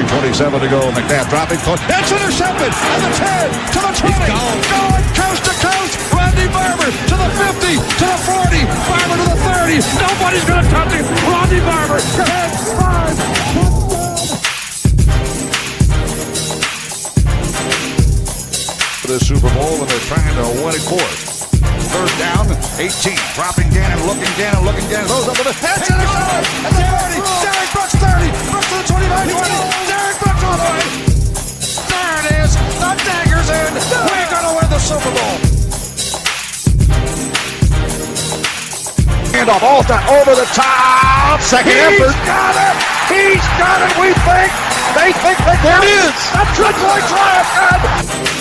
2:27 to go. McNabb dropping. It's intercepted. And the 10 to the 20. Going coast to coast. Rodney Barber to the 50, to the 40. Barber to the 30. Nobody's going to touch him. Rodney Barber. 10-5. The Super Bowl, and they're trying to win it for it. Third down, 18. Dropping Gannon, looking Gannon. Throws up with the head to the side. And the 30. Derek Brooks 30. Brooks to the 29, 20. Derek Brooks all the way. There it is. The dagger's in. We're going to win the Super Bowl. And off Alston over the top. Second effort. He's got it. We think. They think they got it. There it is. A triple triumph.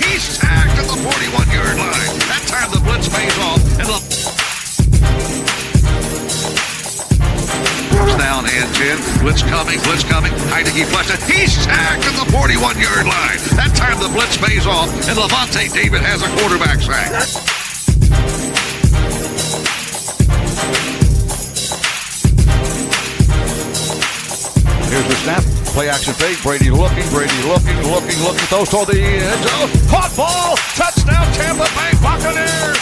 He's tagged at the 41-yard line. That time the blitz pays off. And down and 10. Blitz coming. Haggerty flushed it. He's tagged at the 41-yard line. That time the blitz pays off. And Levante David has a quarterback sack. Here's the snap. Play action fake. Brady looking. Throws toward the end zone. Caught ball. Touchdown Tampa Bay Buccaneers.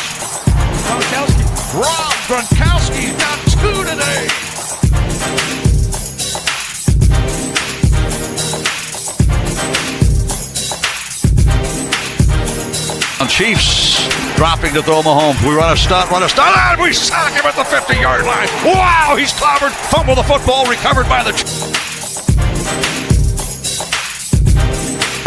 Rob Gronkowski's got 2 today. Chiefs dropping to throw Mahomes. We run a stunt, and we sack him at the 50-yard line. Wow, he's clobbered. Fumble the football, recovered by the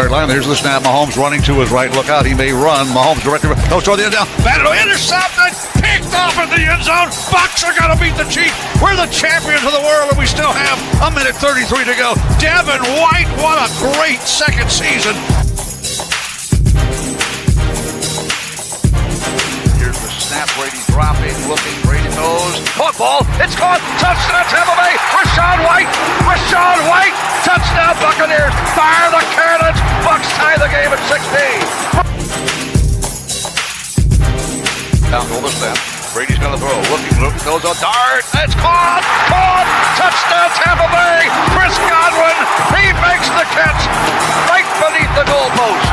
line. Here's the snap. Mahomes running to his right. Look out, he may run. Mahomes directly goes toward the end down. Batted, intercepted, picked off in the end zone. Bucs are going to beat the Chiefs. We're the champions of the world, and we still have 1:33 to go. Devin White, what a great second season. Here's the snap. Brady dropping, looking. Brady goes. Caught ball. It's caught. Touchdown Tampa Bay. Rachaad White. Touchdown Buccaneers. Fire the cannons. Bucs tie the game at 16. Down to the snap. Brady's going to throw. Looking. Goes a dart. It's caught. Touchdown Tampa Bay. Chris Godwin. He makes the catch right beneath the goalpost.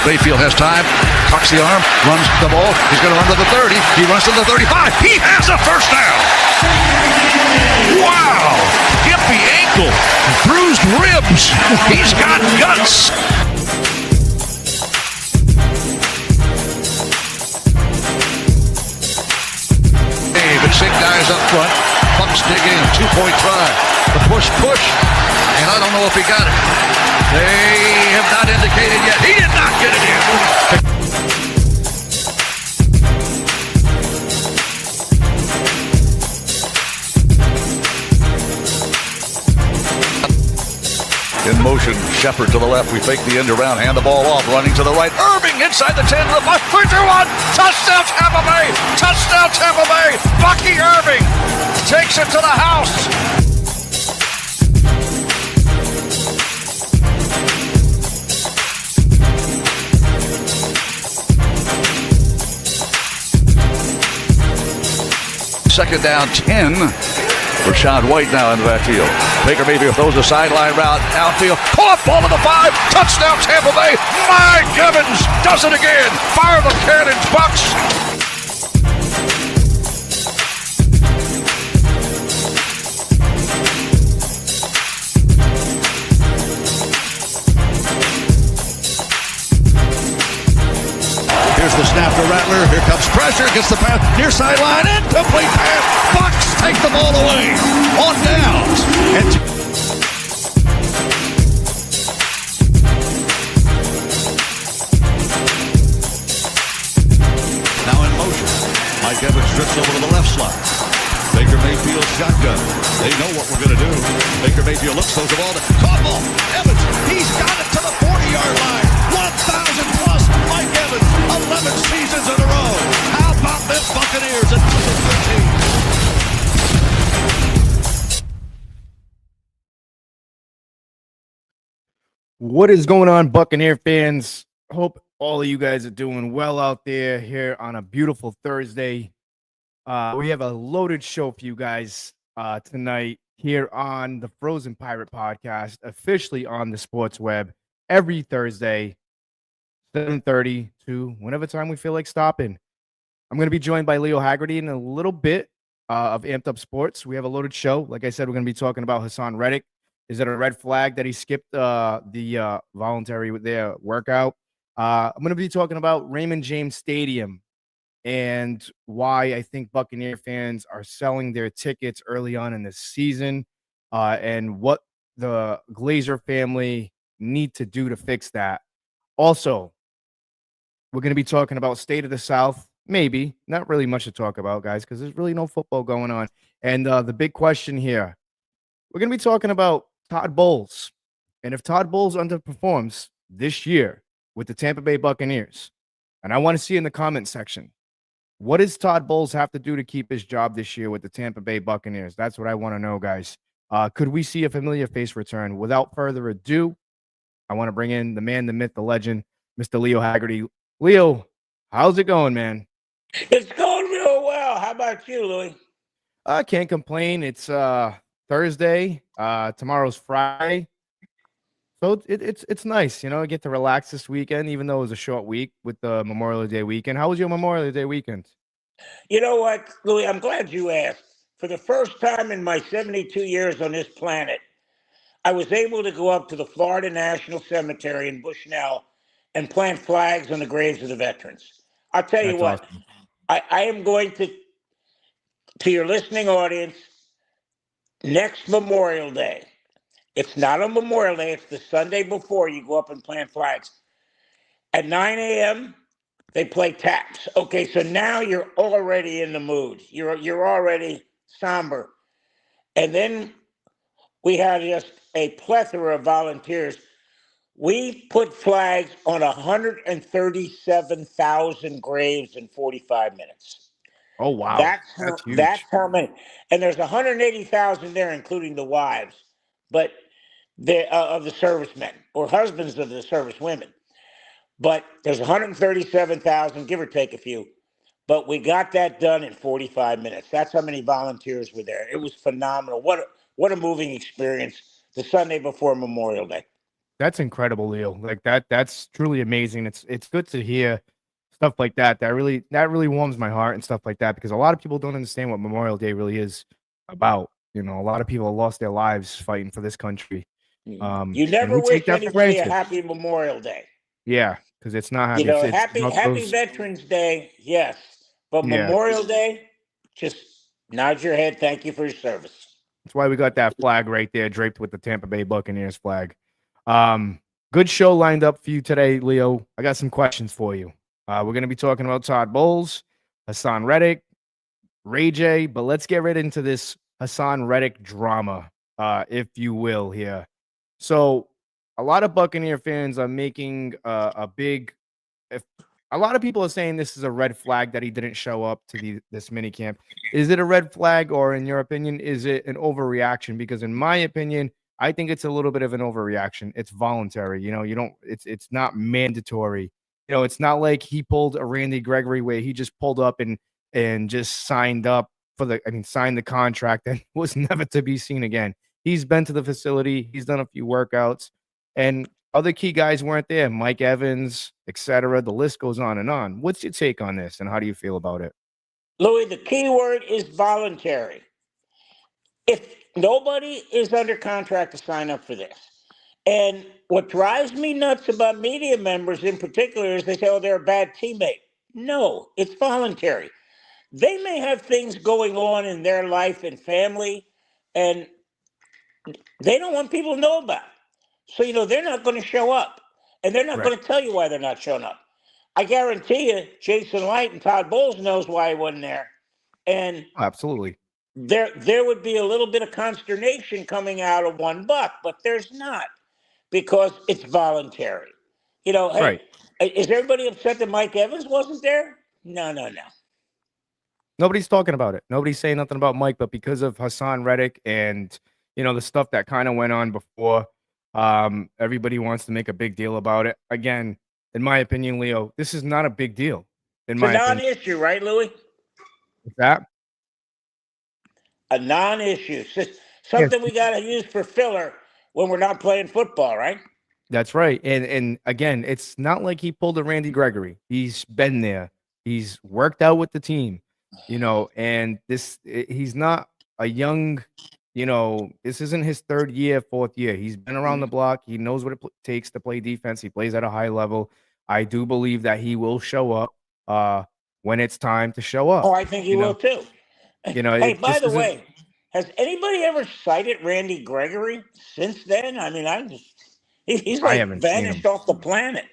Mayfield has time, cocks the arm, runs the ball. He's going to run to the 30. He runs to the 35. He has a first down. Wow. Gimpy ankle, bruised ribs. He's got guts. But 6 guys up front. Bucs dig in. 2-point try. The push. And I don't know if he got it. They have not indicated yet. He did not get it in. In motion, Shepard to the left. We fake the end around, hand the ball off, running to the right. Irving inside the 10 to the 5. 3-2-1. Touchdown Tampa Bay. Bucky Irving takes it to the house. Second down, 10. Rachaad White now in the backfield. Baker Mayfield throws a sideline route outfield. Caught ball to the 5. Touchdown Tampa Bay. Mike Evans does it again. Fire the cannons, Bucs. Here's the snap to Rattler. Here comes pressure. Gets the pass. Near sideline. Incomplete pass. Bucs take the ball away. On downs. Now in motion. Mike Evans drifts over to the left slot. Baker Mayfield shotgun. They know what we're going to do. Baker Mayfield looks, throws the ball to caught ball. Evans. He's got it to the 40-yard line. 1,000 plus. Mike Evans. 11 seasons in a row. How about this Buccaneers at 15? What is going on, Buccaneer fans? Hope all of you guys are doing well out there here on a beautiful Thursday. We have a loaded show for you guys tonight here on the Frozen Pirate Podcast, officially on the Sports Web every Thursday, 7:30 to whenever time we feel like stopping. I'm going to be joined by Leo Haggerty in a little bit of Amped Up Sports. We have a loaded show. Like I said, we're going to be talking about Haason Reddick. Is it a red flag that he skipped the voluntary workout? I'm going to be talking about Raymond James Stadium and why I think Buccaneer fans are selling their tickets early on in the season, and what the Glazer family need to do to fix that. Also, we're going to be talking about State of the South. Maybe not really much to talk about, guys, because there's really no football going on. And the big question here, we're going to be talking about Todd Bowles. And if Todd Bowles underperforms this year with the Tampa Bay Buccaneers, and I want to see in the comment section, what does Todd Bowles have to do to keep his job this year with the Tampa Bay Buccaneers? That's what I want to know, guys. Could we see a familiar face return? Without further ado, I want to bring in the man, the myth, the legend, Mr. Leo Haggerty. Leo, how's it going, man? It's going real well. How about you, Louis? I can't complain. It's Thursday. Tomorrow's Friday. So it's nice, I get to relax this weekend, even though it was a short week with the Memorial Day weekend. How was your Memorial Day weekend? You know what, Louis? I'm glad you asked. For the first time in my 72 years on this planet, I was able to go up to the Florida National Cemetery in Bushnell and plant flags on the graves of the veterans. I'll tell you That's what, awesome. I am going to your listening audience, next Memorial Day. It's not on Memorial Day, it's the Sunday before you go up and plant flags. At 9 a.m., they play taps. Okay, so now you're already in the mood. You're already somber. And then we had just a plethora of volunteers. We put flags on 137,000 graves in 45 minutes. Oh, wow. That's That's that's huge. how many. And there's 180,000 there, including the wives, but of the servicemen or husbands of the service women. But there's 137,000, give or take a few. But we got that done in 45 minutes. That's how many volunteers were there. It was phenomenal. What a moving experience the Sunday before Memorial Day. That's incredible, Leo. Like that's truly amazing. It's good to hear stuff like that. That really warms my heart and stuff like that, because a lot of people don't understand what Memorial Day really is about. A lot of people lost their lives fighting for this country. You And never we take wish that for anybody a granted. happy Memorial Day. Yeah, because it's not You happy. know, It's happy about Happy those. Veterans Day, yes, but Yeah, Memorial Day, just nod your head. Thank you for your service. that's why we got that flag right there draped with the Tampa Bay Buccaneers flag. Um, Good show lined up for you today, Leo. I got some questions for you. We're going to be talking about Todd Bowles, Haason Reddick, Ray J, but let's get right into this Haason Reddick drama, if you will, here. So, a lot of Buccaneer fans are making a big. If a lot of people are saying this is a red flag that he didn't show up to this mini camp. Is it a red flag, or in your opinion, is it an overreaction? Because in my opinion, I think it's a little bit of an overreaction. It's voluntary. You don't. It's not mandatory. It's not like he pulled a Randy Gregory where he just pulled up and just signed up signed the contract and was never to be seen again. He's been to the facility. He's done a few workouts, and other key guys weren't there. Mike Evans, etc. The list goes on and on. What's your take on this, and how do you feel about it? Louis, the key word is voluntary. If nobody is under contract to sign up for this, and what drives me nuts about media members in particular is they say, oh, they're a bad teammate. No, it's voluntary. They may have things going on in their life and family, and they don't want people to know about it. So, they're not going to show up, and they're not Right. going to tell you why they're not showing up. I guarantee you, Jason Light and Todd Bowles knows why he wasn't there. And Oh, absolutely. there would be a little bit of consternation coming out of $1, but there's not, because it's voluntary. Hey, Right. is everybody upset that Mike Evans wasn't there? No, no, no. Nobody's talking about it. Nobody's saying nothing about Mike, but because of Haason Reddick and the stuff that kind of went on before, Everybody wants to make a big deal about it. Again, in my opinion, Leo, this is not a big deal. In It's a my opinion, non-issue, right, Louis? What's that? A non-issue. Yes, Something we got to use for filler when we're not playing football, right? that's right. And again, it's not like he pulled a Randy Gregory. He's been there. He's worked out with the team, and he's not a young, this isn't his third year, fourth year. He's been around the block. He knows what it takes to play defense. He plays at a high level. I do believe that he will show up when it's time to show up. Oh, I think he will too. Hey, It by just the isn't. way, has anybody ever cited Randy Gregory since then? I mean, he's I like haven't seen him. vanished off the planet.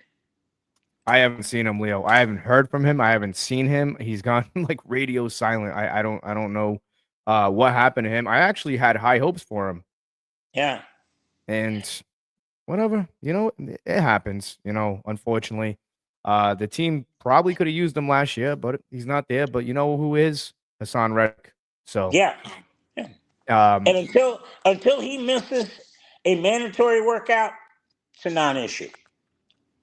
I haven't seen him, Leo. I haven't heard from him. I haven't seen him. He's gone like radio silent. I don't know what happened to him. I actually had high hopes for him. Yeah. And whatever, it happens, unfortunately. The team probably could have used him last year, but he's not there. But you know who is? Haason Reddick. So Yeah. And until he misses a mandatory workout, it's a non-issue.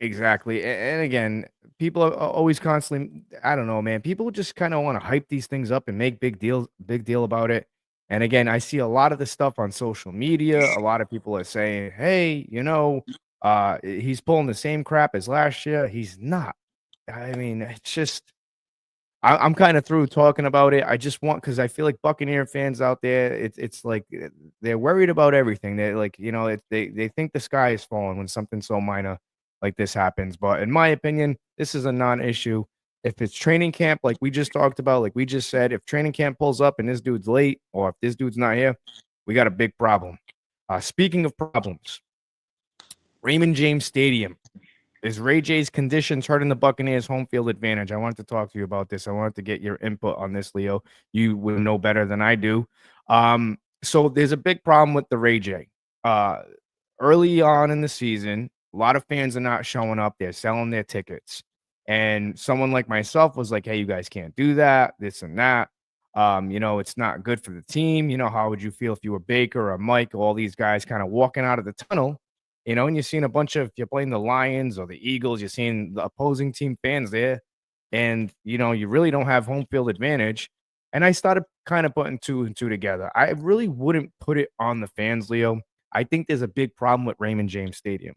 Exactly. And again, people are always constantly, I don't know, man. People just kind of want to hype these things up and make big deal about it. And again, I see a lot of the stuff on social media. A lot of people are saying, hey, he's pulling the same crap as last year. He's not. I mean, it's just I'm kind of through talking about it. I just want, because I feel like Buccaneer fans out there, it's like they're worried about everything. They're like, they think the sky is falling when something so minor like this happens. But in my opinion, this is a non-issue. If it's training camp, like we just talked about, like we just said, if training camp pulls up and this dude's late, or if this dude's not here, we got a big problem. Speaking of problems, Raymond James Stadium. Is Ray J's conditions hurting the Buccaneers' home field advantage? I wanted to talk to you about this. I wanted to get your input on this, Leo. You would know better than I do. So there's a big problem with the Ray J. Early on in the season, a lot of fans are not showing up. They're selling their tickets. And someone like myself was like, hey, you guys can't do that, this and that. It's not good for the team. How would you feel if you were Baker or Mike, all these guys kind of walking out of the tunnel? And you're seeing a bunch of, if you're playing the Lions or the Eagles, you're seeing the opposing team fans there. And, you really don't have home field advantage. And I started kind of putting two and two together. I really wouldn't put it on the fans, Leo. I think there's a big problem with Raymond James Stadium.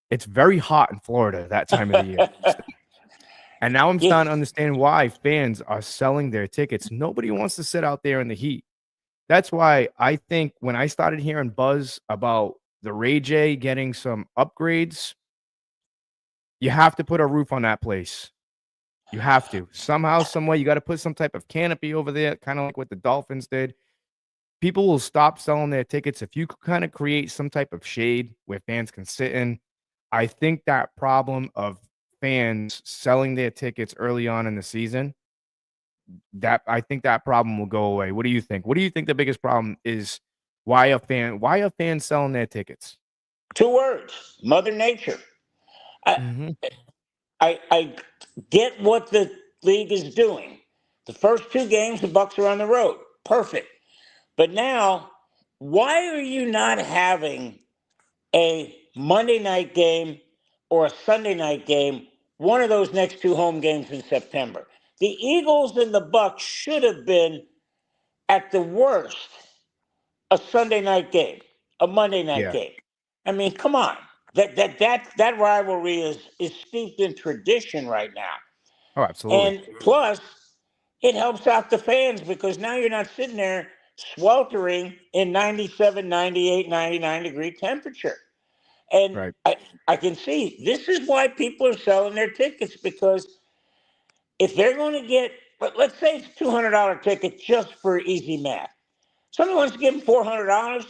It's very hot in Florida that time of the year. And now I'm starting to understand why fans are selling their tickets. Nobody wants to sit out there in the heat. That's why I think when I started hearing buzz about the Ray J getting some upgrades, you have to put a roof on that place. You have to. Somehow, some way, you got to put some type of canopy over there, kind of like what the Dolphins did. People will stop selling their tickets if you kind of create some type of shade where fans can sit in. I think that problem of fans selling their tickets early on in the season, I think that problem will go away. What do you think? What do you think the biggest problem is? Why are fans selling their tickets? 2 words: Mother Nature. I get what the league is doing. The first 2 games, the Bucs are on the road. Perfect. But now, why are you not having a Monday night game or a Sunday night game, one of those next 2 home games in September? The Eagles and the Bucs should have been, at the worst, a Sunday night game, a Monday night game. I mean, come on. That rivalry is steeped in tradition right now. Oh, absolutely. And plus, it helps out the fans because now you're not sitting there sweltering in 97, 98, 99 degree temperature. And right. I can see this is why people are selling their tickets, because if they're going to get, let's say it's $200 ticket just for easy math. Somebody wants to give them $400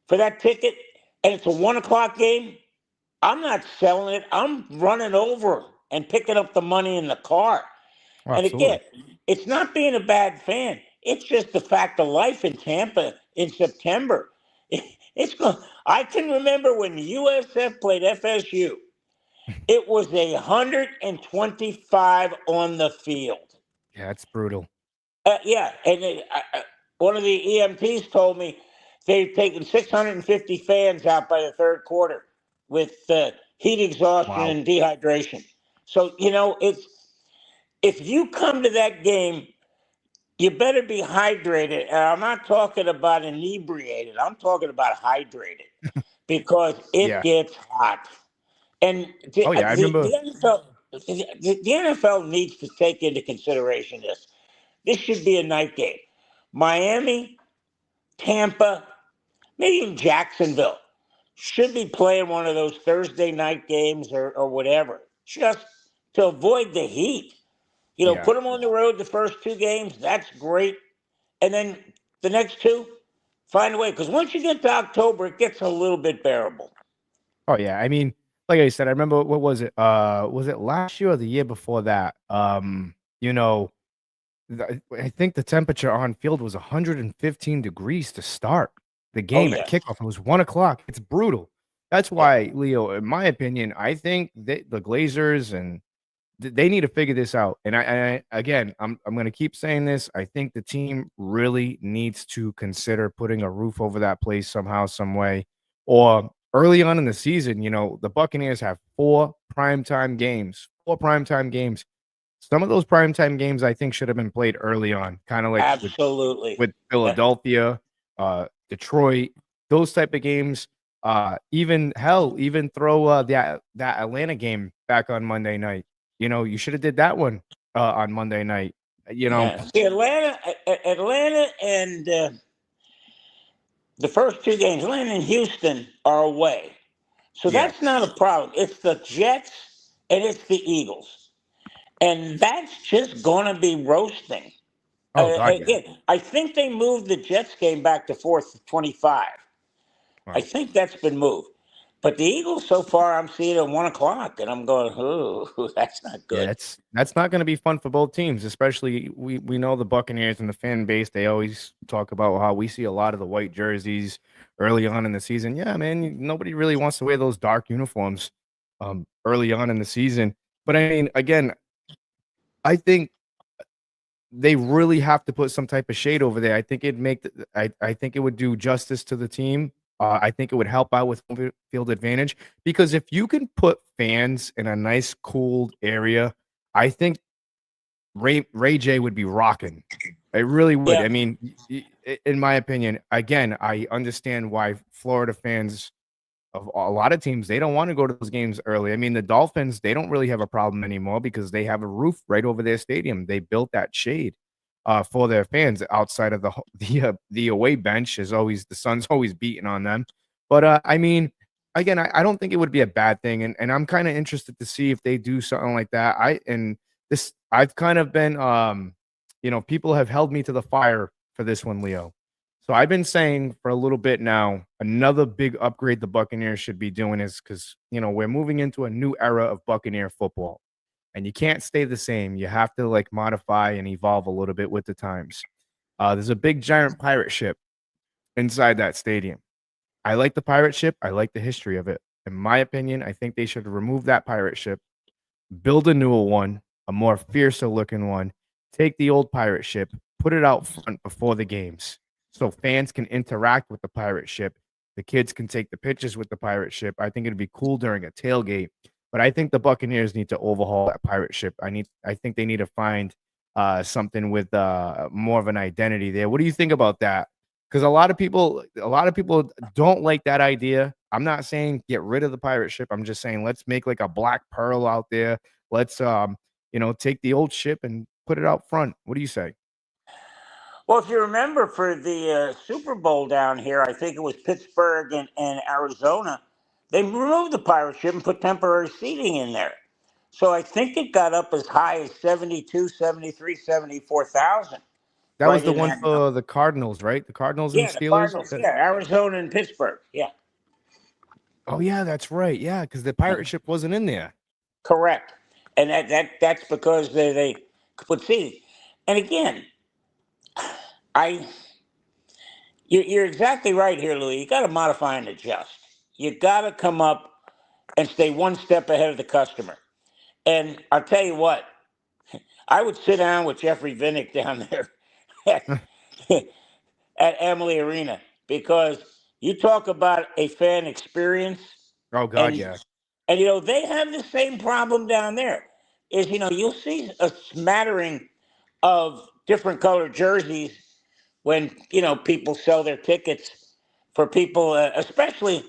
for that ticket, and it's a 1 o'clock game. I'm not selling it. I'm running over and picking up the money in the car. Oh, and again, it's not being a bad fan. It's just the fact of life in Tampa in September. I can remember when USF played FSU. It was 125 on the field. Yeah, it's brutal. Yeah, and one of the EMTs told me they've taken 650 fans out by the third quarter with heat exhaustion Wow. and dehydration. So, if you come to that game, you better be hydrated. And I'm not talking about inebriated. I'm talking about hydrated because it Yeah. gets hot. And the, Oh yeah, I the, remember. the NFL, the NFL needs to take into consideration this. This should be a night game. Miami, Tampa, maybe even Jacksonville should be playing one of those Thursday night games or whatever, just to avoid the heat. Yeah. Put them on the road the first two games. That's great. And then the next two, find a way. Because once you get to October, it gets a little bit bearable. Oh yeah, I mean, like I said, I remember what was it? Was it last year or the year before that? You know, I think the temperature on field was 115 degrees to start the Oh, game at yes. kickoff. It was 1 o'clock. It's brutal. That's Yeah. why, Leo, in my opinion, I think the Glazers and they need to figure this out. And again, I'm going to keep saying this. I think the team really needs to consider putting a roof over that place somehow, some way, or early on in the season. The Buccaneers have four primetime games. Some of those primetime games I think should have been played early on, kind of like Absolutely. with Philadelphia, Detroit, those type of games. Even throw that Atlanta game back on Monday night. You should have did that one on Monday night. Yeah. See, Atlanta and the first two games, Atlanta and Houston are away. So Yeah. that's not a problem. It's the Jets and it's the Eagles. And that's just going to be roasting. Oh God, yeah. Again, I think they moved the Jets game back to 4:25. I Wow. think that's been moved. But the Eagles, so far, I'm seeing at 1 o'clock, and I'm going, oh, that's not Yeah, good. that's not going to be fun for both teams, especially we know the Buccaneers and the fan base. They always talk about how we see a lot of the white jerseys early on in the season. Yeah, man, nobody really wants to wear those dark uniforms early on in the season. But I mean, again, I think they really have to put some type of shade over there. I think I think it would do justice to the team. I think it would help out with home field advantage because if you can put fans in a nice, cooled area, I think Ray J would be rocking. It really would. Yeah. I mean, in my opinion, again, I understand why Florida fans of a lot of teams, they don't want to go to those games early. I mean, the Dolphins, they don't really have a problem anymore because they have a roof right over their stadium. They built that shade for their fans outside of the away bench. Is always the sun's always beating on them. But I mean, again, I don't think it would be a bad thing, and I'm kind of interested to see if they do something like that. I've kind of been people have held me to the fire for this one, Leo. So I've been saying for a little bit now, another big upgrade the Buccaneers should be doing is because, we're moving into a new era of Buccaneer football and you can't stay the same. You have to like modify and evolve a little bit with the times. There's a big giant pirate ship inside that stadium. I like the pirate ship. I like the history of it. In my opinion, I think they should remove that pirate ship, build a newer one, a more fiercer looking one, take the old pirate ship, put it out front before the games so fans can interact with the pirate ship. The kids can take the pictures with the pirate ship. I think it'd be cool during a tailgate. But I think the Buccaneers need to overhaul that pirate ship. I think they need to find something with more of an identity there. What do you think about that? Because a lot of people don't like that idea. I'm not saying get rid of the pirate ship. I'm just saying let's make like a black pearl out there. Let's take the old ship and put it out front. What do you say? Well, if you remember for the Super Bowl down here, I think it was Pittsburgh and Arizona, they removed the pirate ship and put temporary seating in there. So I think it got up as high as 72, 73, 74,000. That was Right the in one that for number. the Cardinals, right? The Cardinals and Yeah, the Steelers. Cardinals. Yeah, Arizona and Pittsburgh. Yeah, Oh yeah, that's right. Yeah, because the pirate ship wasn't in there. correct. And that's because they put seating. And again, I you're exactly right here, Louis. You got to modify and adjust. You got to come up and stay one step ahead of the customer. And I'll tell you what, I would sit down with Jeffrey Vinnick down there at Emily Arena because you talk about a fan experience. Oh God, And yeah. and they have the same problem down there. Is you'll see a smattering of different colored jerseys when people sell their tickets for people, especially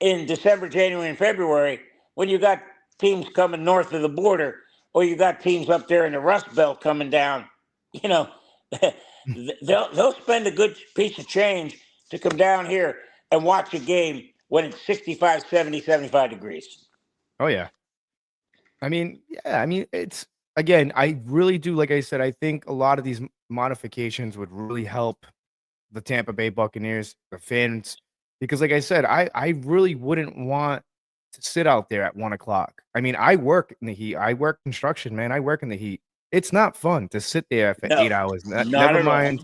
in December, January, and February, when you got teams coming north of the border, or you got teams up there in the Rust Belt coming down. You know, they'll spend a good piece of change to come down here and watch a game when it's 65, 70, 75 degrees. Oh yeah. I mean, yeah, I mean, it's again, I really do, like I said, I think a lot of these modifications would really help the Tampa Bay Buccaneers, the fans, because like I said, I really wouldn't want to sit out there at 1 o'clock. I mean, I work in the heat. I work construction, man. I work in the heat. It's not fun to sit there for No, 8 hours. not Never at all. mind.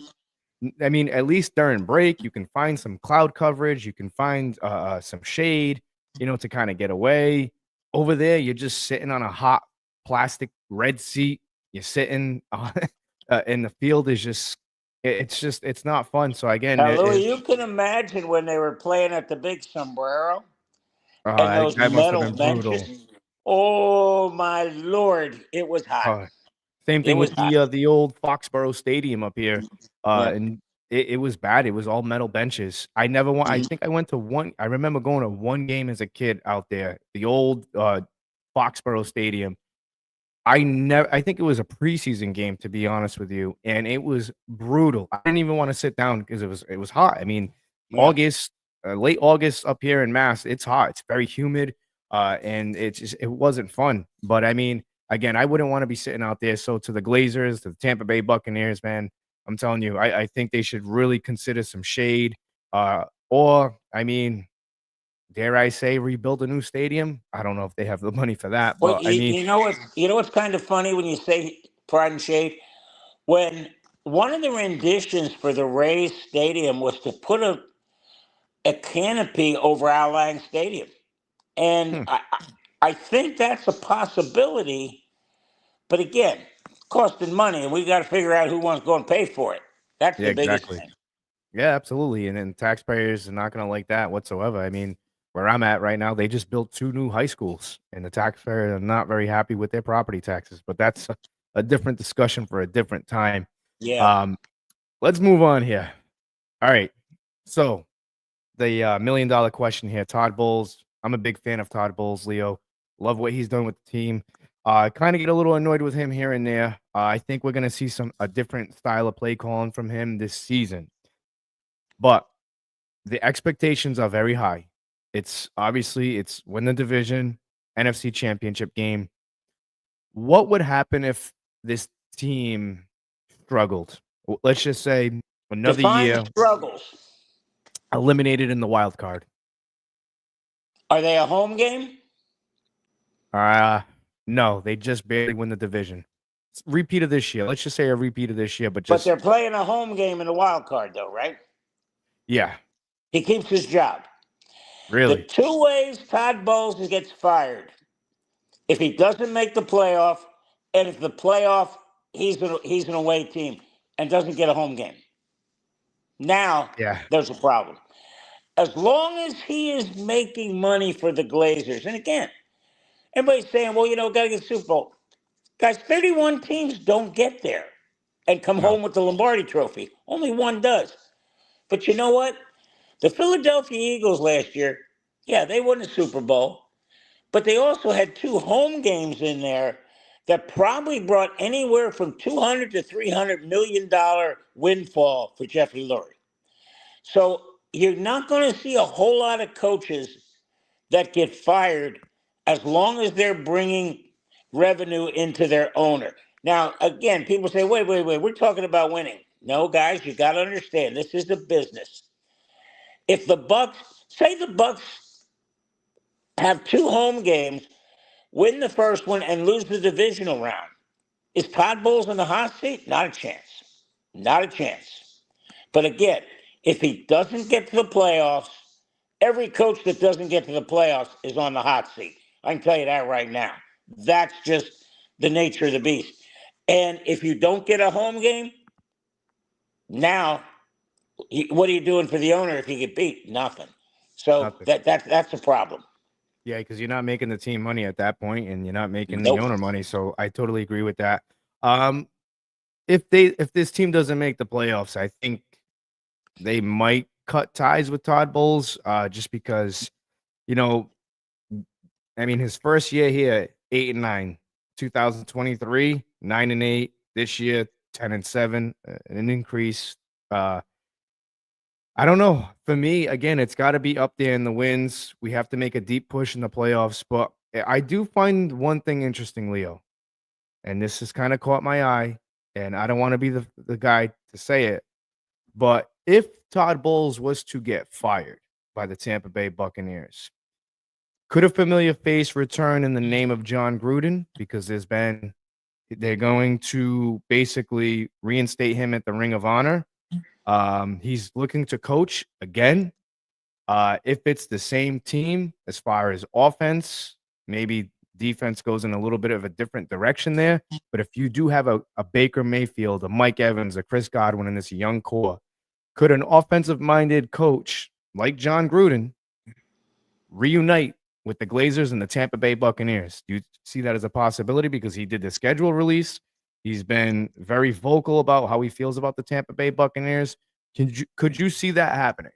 I mean, at least during break, you can find some cloud coverage. You can find some shade, to kind of get away. Over there, you're just sitting on a hot plastic red seat. You're sitting and the field is just, it's not fun. So again, Now, Louis, you can imagine when they were playing at the Big Sombrero and those that must have metal been brutal. benches. Oh my Lord, it was hot. Uh, Same It thing was with hot. the old Foxborough Stadium up here, Yeah. and it was bad. It was all metal benches. I never went. I Mhm. think I went to one. I remember going to one game as a kid out there, the old Foxborough Stadium. I think it was a preseason game, to be honest with you, and it was brutal. I didn't even want to sit down because it was hot. I mean, Yeah. August, late August up here in Mass, it's hot. It's very humid, and it wasn't fun. But I mean, again, I wouldn't want to be sitting out there. So to the Glazers, to the Tampa Bay Buccaneers, man, I'm telling you, I think they should really consider some shade. Or I mean, dare I say, rebuild a new stadium? I don't know if they have the money for that, Well, but I mean, you know what's kind of funny when you say pride and shade? When one of the renditions for the Rays Stadium was to put a canopy over Al Lang Stadium. And hmm, I think that's a possibility. But again, costing money, and we got to figure out who wants to go and pay for it. That's yeah, the biggest exactly. thing. Yeah, absolutely. And then taxpayers are not going to like that whatsoever. I mean, where I'm at right now, they just built 2 new high schools, and the taxpayers are not very happy with their property taxes. But that's a different discussion for a different time. Yeah. Um, let's move on here. All right. So the $1 million question here, Todd Bowles. I'm a big fan of Todd Bowles, Leo. Love what he's done with the team. Kind of get a little annoyed with him here and there. I think we're going to see a different style of play calling from him this season. But the expectations are very high. It's win the division, NFC championship game. What would happen if this team struggled? Let's just say another Define year struggles. eliminated in the wild card. Are they a home game? No, they just barely win the division. Repeat of this year. Let's just say a repeat of this year, but But just they're playing a home game in the wild card, though, right? yeah, He keeps his job. The really. 2 ways Todd Bowles gets fired: if he doesn't make the playoff, and if the playoff he's an away team and doesn't get a home game. Now Yeah. there's a problem. As long as he is making money for the Glazers, and again, everybody's saying, well, got to get Super Bowl. Guys, 31 teams don't get there and come No. home with the Lombardi Trophy. Only one does. But you know what? The Philadelphia Eagles last year, yeah, they won the Super Bowl, but they also had 2 home games in there that probably brought anywhere from $200 to $300 million windfall for Jeffrey Lurie. So you're not going to see a whole lot of coaches that get fired as long as they're bringing revenue into their owner. Now, again, people say, wait, we're talking about winning. No, guys, you got to understand, this is a business. If say the Bucs have 2 home games, win the first one, and lose the divisional round, is Todd Bowles in the hot seat? Not a chance. Not a chance. But again, if he doesn't get to the playoffs, every coach that doesn't get to the playoffs is on the hot seat. I can tell you that right now. That's just the nature of the beast. And if you don't get a home game, now what are you doing for the owner if you get beat? Nothing. So Nothing. that's a problem. Yeah, because you're not making the team money at that point, and you're not making the Nope. owner money. So I totally agree with that. If this team doesn't make the playoffs, I think they might cut ties with Todd Bowles, just because, you know, I mean, his first year here, 8-9, 2023, 9-8. This year, 10-7, an increase. I don't know. For me, again, it's got to be up there in the wins. We have to make a deep push in the playoffs. But I do find one thing interesting, Leo, and this has kind of caught my eye. And I don't want to be the guy to say it, but if Todd Bowles was to get fired by the Tampa Bay Buccaneers, could a familiar face return in the name of John Gruden? Because they're going to basically reinstate him at the Ring of Honor. He's looking to coach again. If it's the same team as far as offense, maybe defense goes in a little bit of a different direction there. But if you do have a Baker Mayfield, a Mike Evans, a Chris Godwin in this young core, could an offensive-minded coach like John Gruden reunite with the Glazers and the Tampa Bay Buccaneers? Do you see that as a possibility? Because he did the schedule release. He's been very vocal about how he feels about the Tampa Bay Buccaneers. Could you see that happening?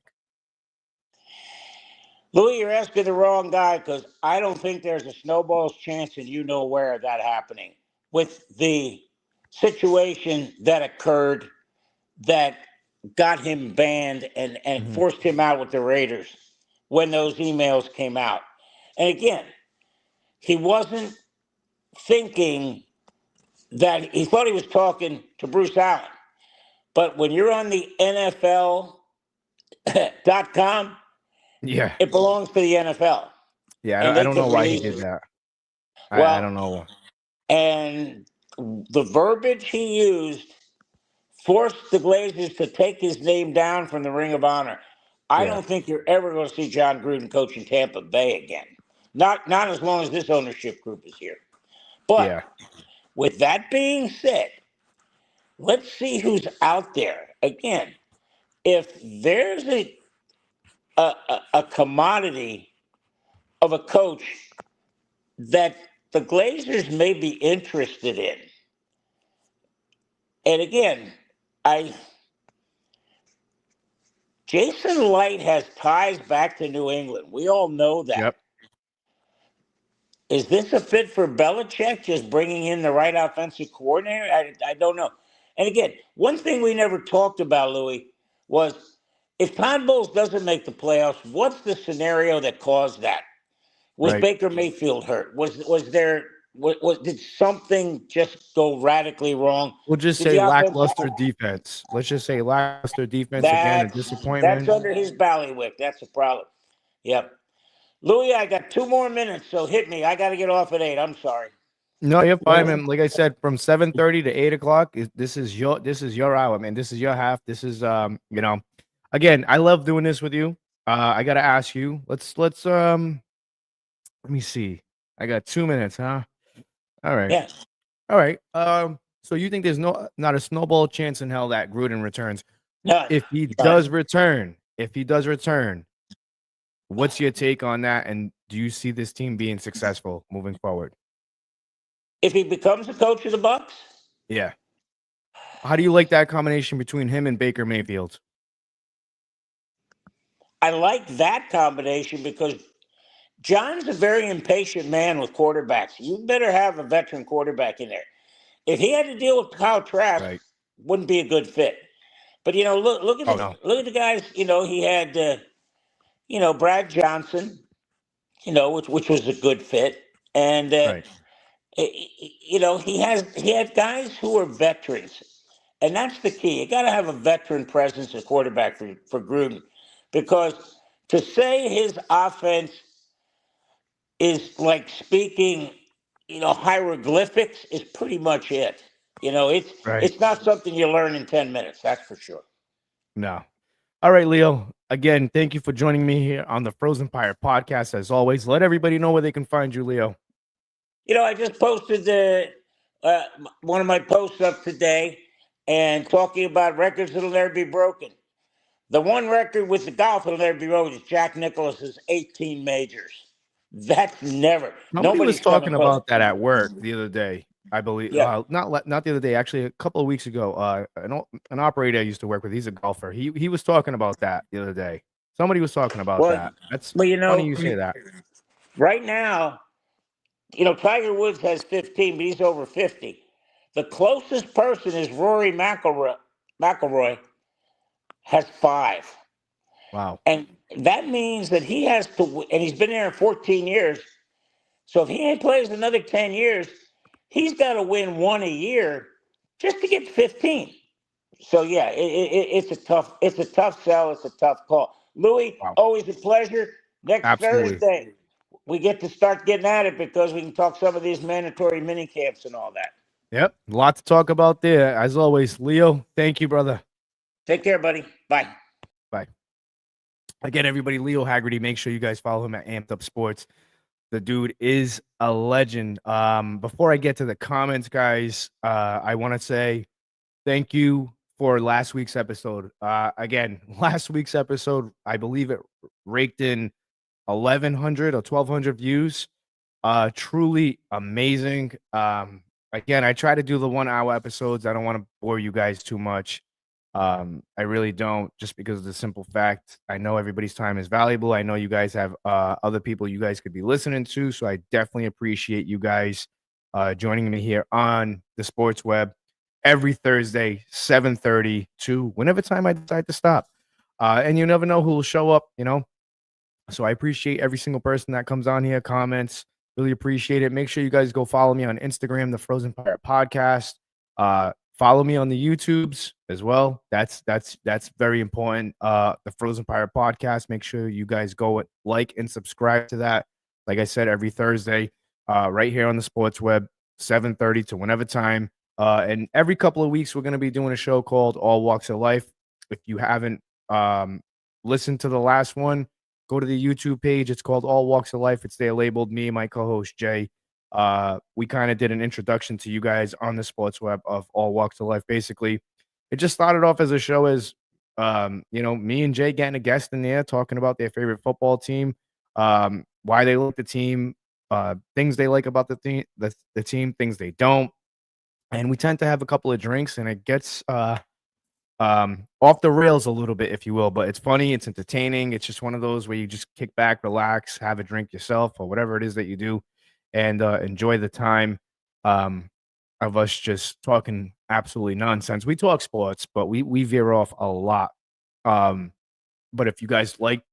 Louis, you're asking the wrong guy because I don't think there's a snowball's chance, and you know aware of that happening with the situation that occurred that got him banned and forced him out with the Raiders when those emails came out. And again, he wasn't thinking that he thought he was talking to Bruce Allen. But when you're on the NFL.com, Yeah. it belongs to the NFL. Yeah, And I they don't know can why he release did it. that. I Well, don't know. And the verbiage he used forced the Glazers to take his name down from the Ring of Honor. I Yeah. don't think you're ever going to see John Gruden coaching Tampa Bay again. Not as long as this ownership group is here. But Yeah. with that being said, let's see who's out there. Again, if there's a commodity of a coach that the Glazers may be interested in, and again, Jason Light has ties back to New England. We all know that. Yep. Is this a fit for Belichick, just bringing in the right offensive coordinator? I don't know. And again, one thing we never talked about, Louis, was if Todd Bowles doesn't make the playoffs, what's the scenario that caused that? Was Right. Baker Mayfield hurt? Did something just go radically wrong? We'll just Did say the offense lackluster defense. Let's just say lackluster defense again, a that's disappointment. under his ballywick. That's a problem. Yep. Louis, I got 2 more minutes, so hit me. I got to get off at 8. I'm sorry. No, you're fine, man. Like I said, from 7:30 to 8 o'clock, this is your hour, man. This is your half. This is again, I love doing this with you. I gotta ask you. Let's let me see. I got 2 minutes, huh? All right. Yeah. All right. So you think there's not a snowball chance in hell that Gruden returns? None. If he does return, what's your take on that? And do you see this team being successful moving forward? If he becomes the coach of the Bucs, Yeah. How do you like that combination between him and Baker Mayfield? I like that combination because John's a very impatient man with quarterbacks. You better have a veteran quarterback in there. If he had to deal with Kyle Trask, Right. wouldn't be a good fit. But look at the guys. He had Brad Johnson, which was a good fit, and Right. he had guys who are veterans, and that's the key. You got to have a veteran presence at quarterback for Gruden, because to say his offense is like speaking, hieroglyphics is pretty much it. Right. It's not something you learn in 10 minutes. That's for sure. No. All right, Leo. Again, thank you for joining me here on the Frozen Pirate podcast. As always, let everybody know where they can find you, Leo. I just posted one of my posts up today and talking about records that'll never be broken. The one record with the golf will never be broken is Jack Nicklaus's 18 majors. That's never. Somebody was Nobody's coming talking close. about that at work the other day. I believe, Yeah. not the other day, actually, a couple of weeks ago. An operator I used to work with, he's a golfer. He was talking about that the other day. Somebody was talking about Well, that. That's well, funny you say that. right now, Tiger Woods has 15, but he's over 50. The closest person is Rory McIlroy has 5. Wow. And that means that he has to, and he's been there 14 years. So if he plays another 10 years, he's got to win 1 a year just to get 15. So yeah, it's a tough sell. It's a tough call. Louis, Wow. always a pleasure. Next Absolutely. Thursday, we get to start getting at it because we can talk some of these mandatory mini camps and all that. Yep. A lot to talk about there. As always, Leo, thank you, brother. Take care, buddy. Bye. Bye. Again, everybody, Leo Haggerty. Make sure you guys follow him at Amped Up Sports. The dude is a legend. Before I get to the comments, guys, I want to say thank you for last week's episode. Again, last week's episode, I believe it raked in 1,100 or 1,200 views. Truly amazing. Again, I try to do the 1 hour episodes. I don't want to bore you guys too much. I really don't, just because of the simple fact I know everybody's time is valuable. I know you guys have other people you guys could be listening to, so I definitely appreciate you guys joining me here on the Sports Web every Thursday, 7:30 to whenever time I decide to stop. And you never know who will show up, So I appreciate every single person that comes on here, comments. Really appreciate it. Make sure you guys go follow me on Instagram, the Frozen Pirate Podcast. Follow me on the YouTubes as well. That's very important. The Frozen Pirate Podcast. Make sure you guys go like and subscribe to that. Like I said, every Thursday, right here on the Sports Web, 7:30 to whenever time. And every couple of weeks, we're going to be doing a show called All Walks of Life. If you haven't listened to the last one, go to the YouTube page. It's called All Walks of Life. It's there labeled me and my co-host Jay. We kind of did an introduction to you guys on the Sports Web of All Walks of Life. Basically, it just started off as a show as me and Jay getting a guest in there talking about their favorite football team, why they like the team, things they like about the team, things they don't. And we tend to have a couple of drinks, and it gets off the rails a little bit, if you will, but it's funny, it's entertaining. It's just one of those where you just kick back, relax, have a drink yourself, or whatever it is that you do, and enjoy the time of us just talking absolutely nonsense. We talk sports, but we veer off a lot. But if you guys like,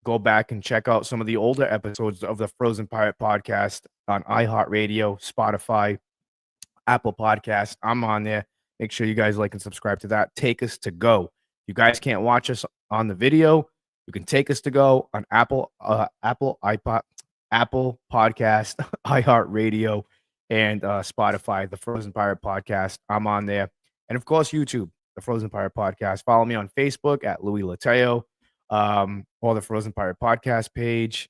go back and check out some of the older episodes of the Frozen Pirate Podcast on iHeartRadio, Spotify, Apple Podcast. I'm on there. Make sure you guys like and subscribe to that. Take Us to Go. You guys can't watch us on the video. You can take us to go on Apple Podcast, iHeartRadio, and Spotify, the Frozen Pirate Podcast. I'm on there. And of course, YouTube, the Frozen Pirate Podcast. Follow me on Facebook at Louis Lateo, or the Frozen Pirate Podcast page.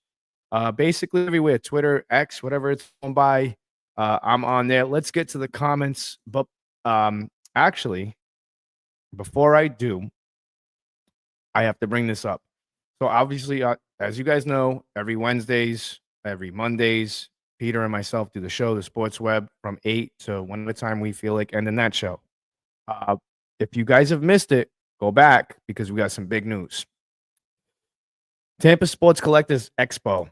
Basically everywhere, Twitter, X, whatever it's going by. I'm on there. Let's get to the comments. But actually, before I do, I have to bring this up. So obviously, as you guys know, every Wednesdays, every Mondays, Peter and myself do the show, the Sports Web, from 8 to whenever time we feel like ending that show. If you guys have missed it, go back because we got some big news. Tampa Sports Collectors Expo.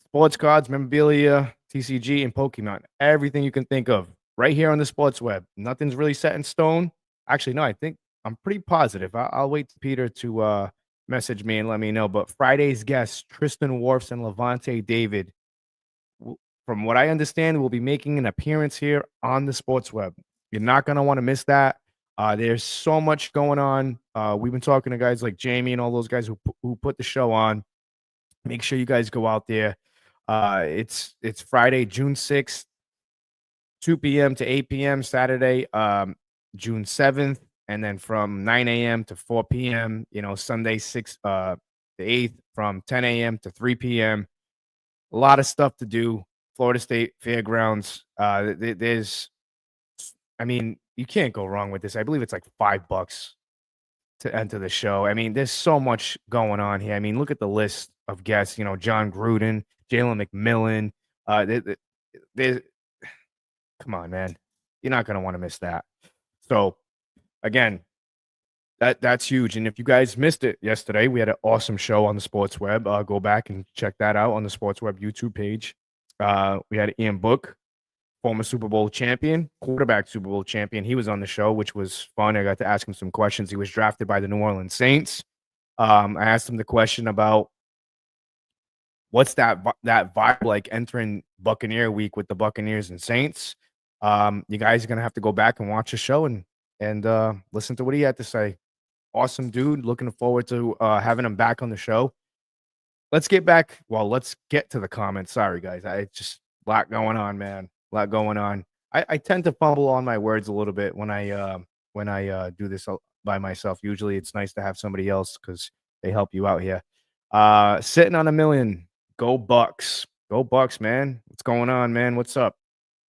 Sports cards, memorabilia, TCG, and Pokemon. Everything you can think of right here on the Sports Web. Nothing's really set in stone. Actually, no, I'm pretty positive. I'll wait for Peter to message me and let me know. But Friday's guests, Tristan Wirfs and Levante David, from what I understand, will be making an appearance here on the Sports Web. You're not going to want to miss that. There's so much going on. We've been talking to guys like Jamie and all those guys who put the show on. Make sure you guys go out there. It's Friday, June 6th, 2 p.m. to 8 p.m. Saturday, June 7th, and then from 9 a.m. to 4 p.m. Sunday the 8th from 10 a.m. to 3 p.m. A lot of stuff to do. Florida State Fairgrounds. You can't go wrong with this. I believe it's like $5 to enter the show. I mean, there's so much going on here. I mean, look at the list of guests. You know, John Gruden, Jalen McMillan. There's come on, man. You're not gonna want to miss that. So again, that's huge. And if you guys missed it yesterday, we had an awesome show on the Sports Web. Go back and check that out on the Sports Web YouTube page. We had Ian Book, former Super Bowl champion, quarterback Super Bowl champion. He was on the show, which was fun. I got to ask him some questions. He was drafted by the New Orleans Saints. I asked him the question about what's that vibe like entering Buccaneer week with the Buccaneers and Saints. You guys are gonna have to go back and watch the show and listen to what he had to say. Awesome dude. Looking forward to having him back on the show. Let's get to the comments. Sorry, guys. I just a lot going on, man. A lot going on. I tend to fumble on my words a little bit when I do this by myself. Usually it's nice to have somebody else because they help you out here. Sitting on a million. Go Bucks. Go Bucks, man. What's going on, man? What's up?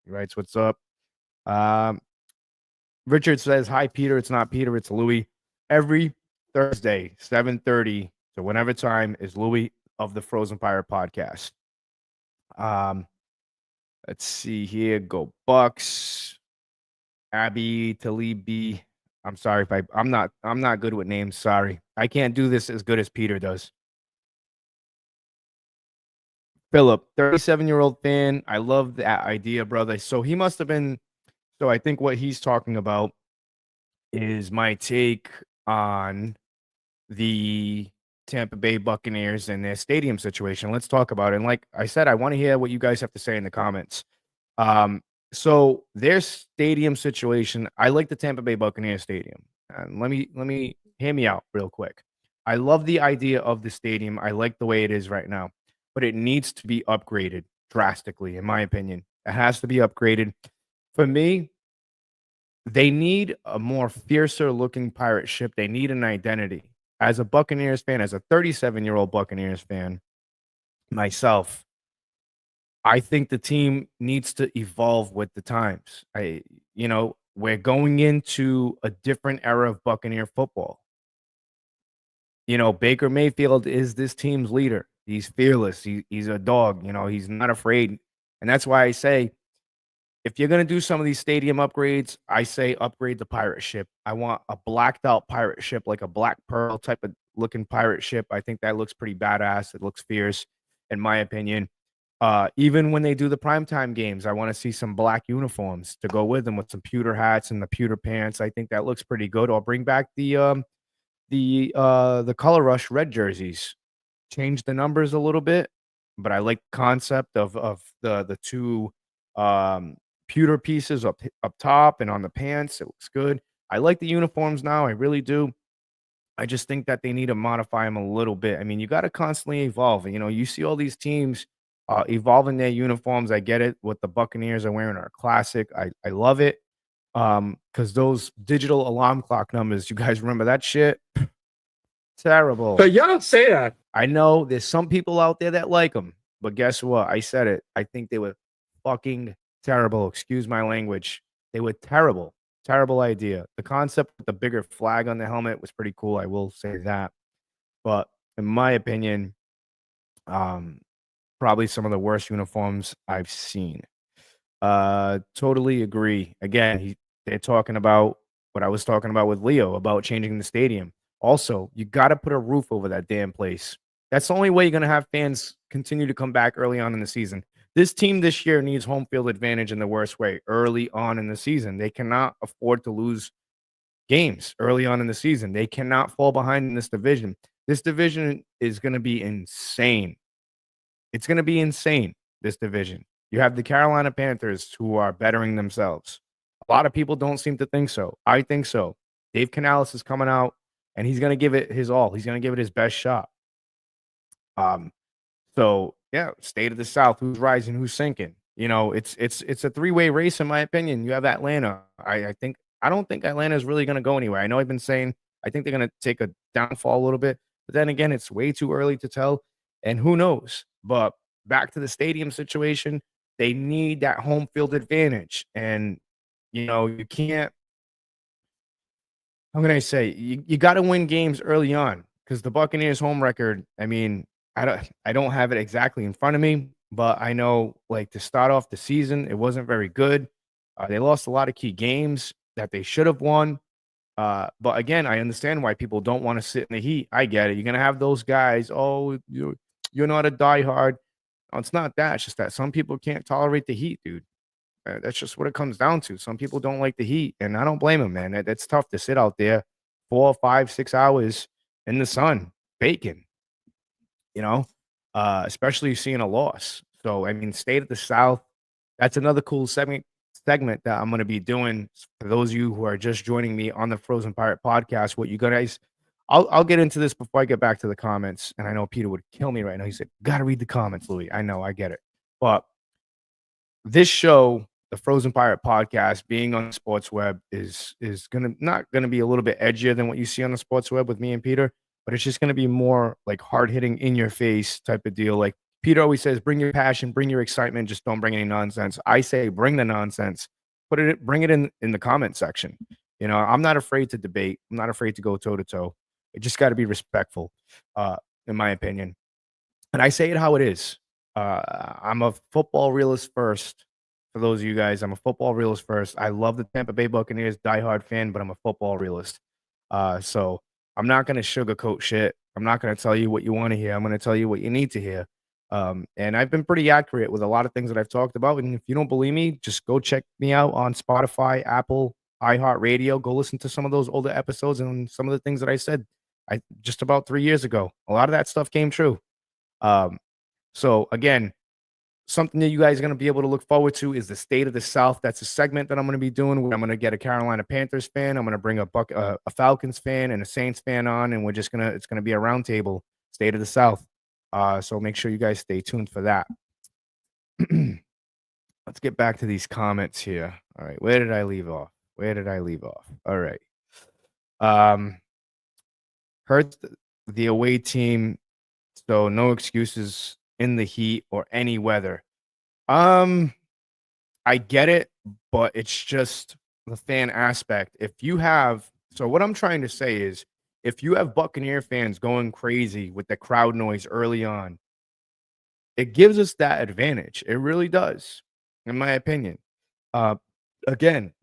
He writes, what's up? Richard says, hi, Peter. It's not Peter. It's Louis. Every Thursday, 7:30 to whenever time is Louis of the Frozen Pirate podcast. Let's see here. Go Bucks. Abby Talibi. I'm sorry if I'm not good with names. Sorry. I can't do this as good as Peter does. Philip, 37-year-old fan. I love that idea, brother. So he must have been. So I think what he's talking about is my take on the Tampa Bay Buccaneers and their stadium situation. Let's talk about it. And like I said, I want to hear what you guys have to say in the comments. So their stadium situation, I like the Tampa Bay Buccaneers stadium. And let me hear me out real quick. I love the idea of the stadium. I like the way it is right now, but it needs to be upgraded drastically, in my opinion. It has to be upgraded. For me, they need a more fiercer looking pirate ship. They need an identity. As a Buccaneers fan, as a 37-year-old Buccaneers fan, myself, I think the team needs to evolve with the times. We're going into a different era of Buccaneer football. Baker Mayfield is this team's leader. He's fearless. He's a dog. He's not afraid. And that's why I say, if you're going to do some of these stadium upgrades, I say upgrade the pirate ship. I want a blacked out pirate ship, like a Black Pearl type of looking pirate ship. I think that looks pretty badass. It looks fierce, in my opinion. Even when they do the primetime games, I want to see some black uniforms to go with them with some pewter hats and the pewter pants. I think that looks pretty good. I'll bring back the Color Rush red jerseys. Change the numbers a little bit, but I like the concept of the two pewter pieces up top and on the pants. It looks good. I like the uniforms now. I really do. I just think that they need to modify them a little bit. I mean, you got to constantly evolve. You see all these teams evolving their uniforms. I get it. What the Buccaneers are wearing are classic. I love it. Because those digital alarm clock numbers, you guys remember that shit? Terrible. But y'all don't say that. I know there's some people out there that like them, but guess what? I said it. I think they were fucking terrible. Excuse my language. They were terrible. Terrible idea. The concept with the bigger flag on the helmet was pretty cool. I will say that. But in my opinion, probably some of the worst uniforms I've seen. Totally agree. Again, they're talking about what I was talking about with Leo about changing the stadium. Also, you got to put a roof over that damn place. That's the only way you're going to have fans continue to come back early on in the season. This team this year needs home field advantage in the worst way early on in the season. They cannot afford to lose games early on in the season. They cannot fall behind in this division. This division is going to be insane. It's going to be insane, this division. You have the Carolina Panthers who are bettering themselves. A lot of people don't seem to think so. I think so. Dave Canales is coming out, and he's going to give it his all. He's going to give it his best shot. So yeah, state of the South, who's rising, who's sinking. It's a three-way race in my opinion. You have Atlanta. I don't think Atlanta is really going to go anywhere. I know I've been saying I think they're going to take a downfall a little bit, but then again, it's way too early to tell, and who knows. But back to the stadium situation, they need that home field advantage, and you can't How can I say? You got to win games early on because the Buccaneers' home record. I mean, I don't have it exactly in front of me, but I know like to start off the season, it wasn't very good. They lost a lot of key games that they should have won. But again, I understand why people don't want to sit in the heat. I get it. You're gonna have those guys. Oh, you're not a diehard. No, it's not that. It's just that some people can't tolerate the heat, dude. That's just what it comes down to. Some people don't like the heat, and I don't blame them, man. That's tough to sit out there 4, 5, 6 hours in the sun baking, you know, especially seeing a loss. So, I mean, State of the South, that's another cool segment that I'm going to be doing for those of you who are just joining me on the Frozen Pirate podcast. What you guys, I'll get into this before I get back to the comments. And I know Peter would kill me right now. He said, "Got to read the comments, Louis." I know, I get it, but this show, the Frozen Pirate podcast, being on the sports web is gonna not gonna be a little bit edgier than what you see on the sports web with me and Peter, but it's just gonna be more like hard hitting, in your face type of deal. Like Peter always says, bring your passion, bring your excitement, just don't bring any nonsense. I say, bring the nonsense, bring it in the comment section. You know, I'm not afraid to debate. I'm not afraid to go toe to toe. It just got to be respectful, in my opinion. And I say it how it is. I'm a football realist first. For those of you guys, I'm a football realist first. I love the Tampa Bay Buccaneers, diehard fan, but I'm a football realist. So I'm not going to sugarcoat shit. I'm not going to tell you what you want to hear. I'm going to tell you what you need to hear. And I've been pretty accurate with a lot of things that I've talked about. And if you don't believe me, just go check me out on Spotify, Apple, iHeartRadio. Go listen to some of those older episodes and some of the things that I said just about 3 years ago. A lot of that stuff came true. So again, something that you guys are going to be able to look forward to is the State of the South. That's a segment that I'm going to be doing where I'm going to get a Carolina Panthers fan. I'm going to bring a Falcons fan and a Saints fan on, and it's going to be a roundtable State of the South. So make sure you guys stay tuned for that. Let's get back to these comments here. All right. Where did I leave off? All right. Hurts the away team. So no excuses in the heat or any weather. I get it, but it's just the fan aspect. So what I'm trying to say is if you have Buccaneer fans going crazy with the crowd noise early on, it gives us that advantage. It really does, in my opinion. Again,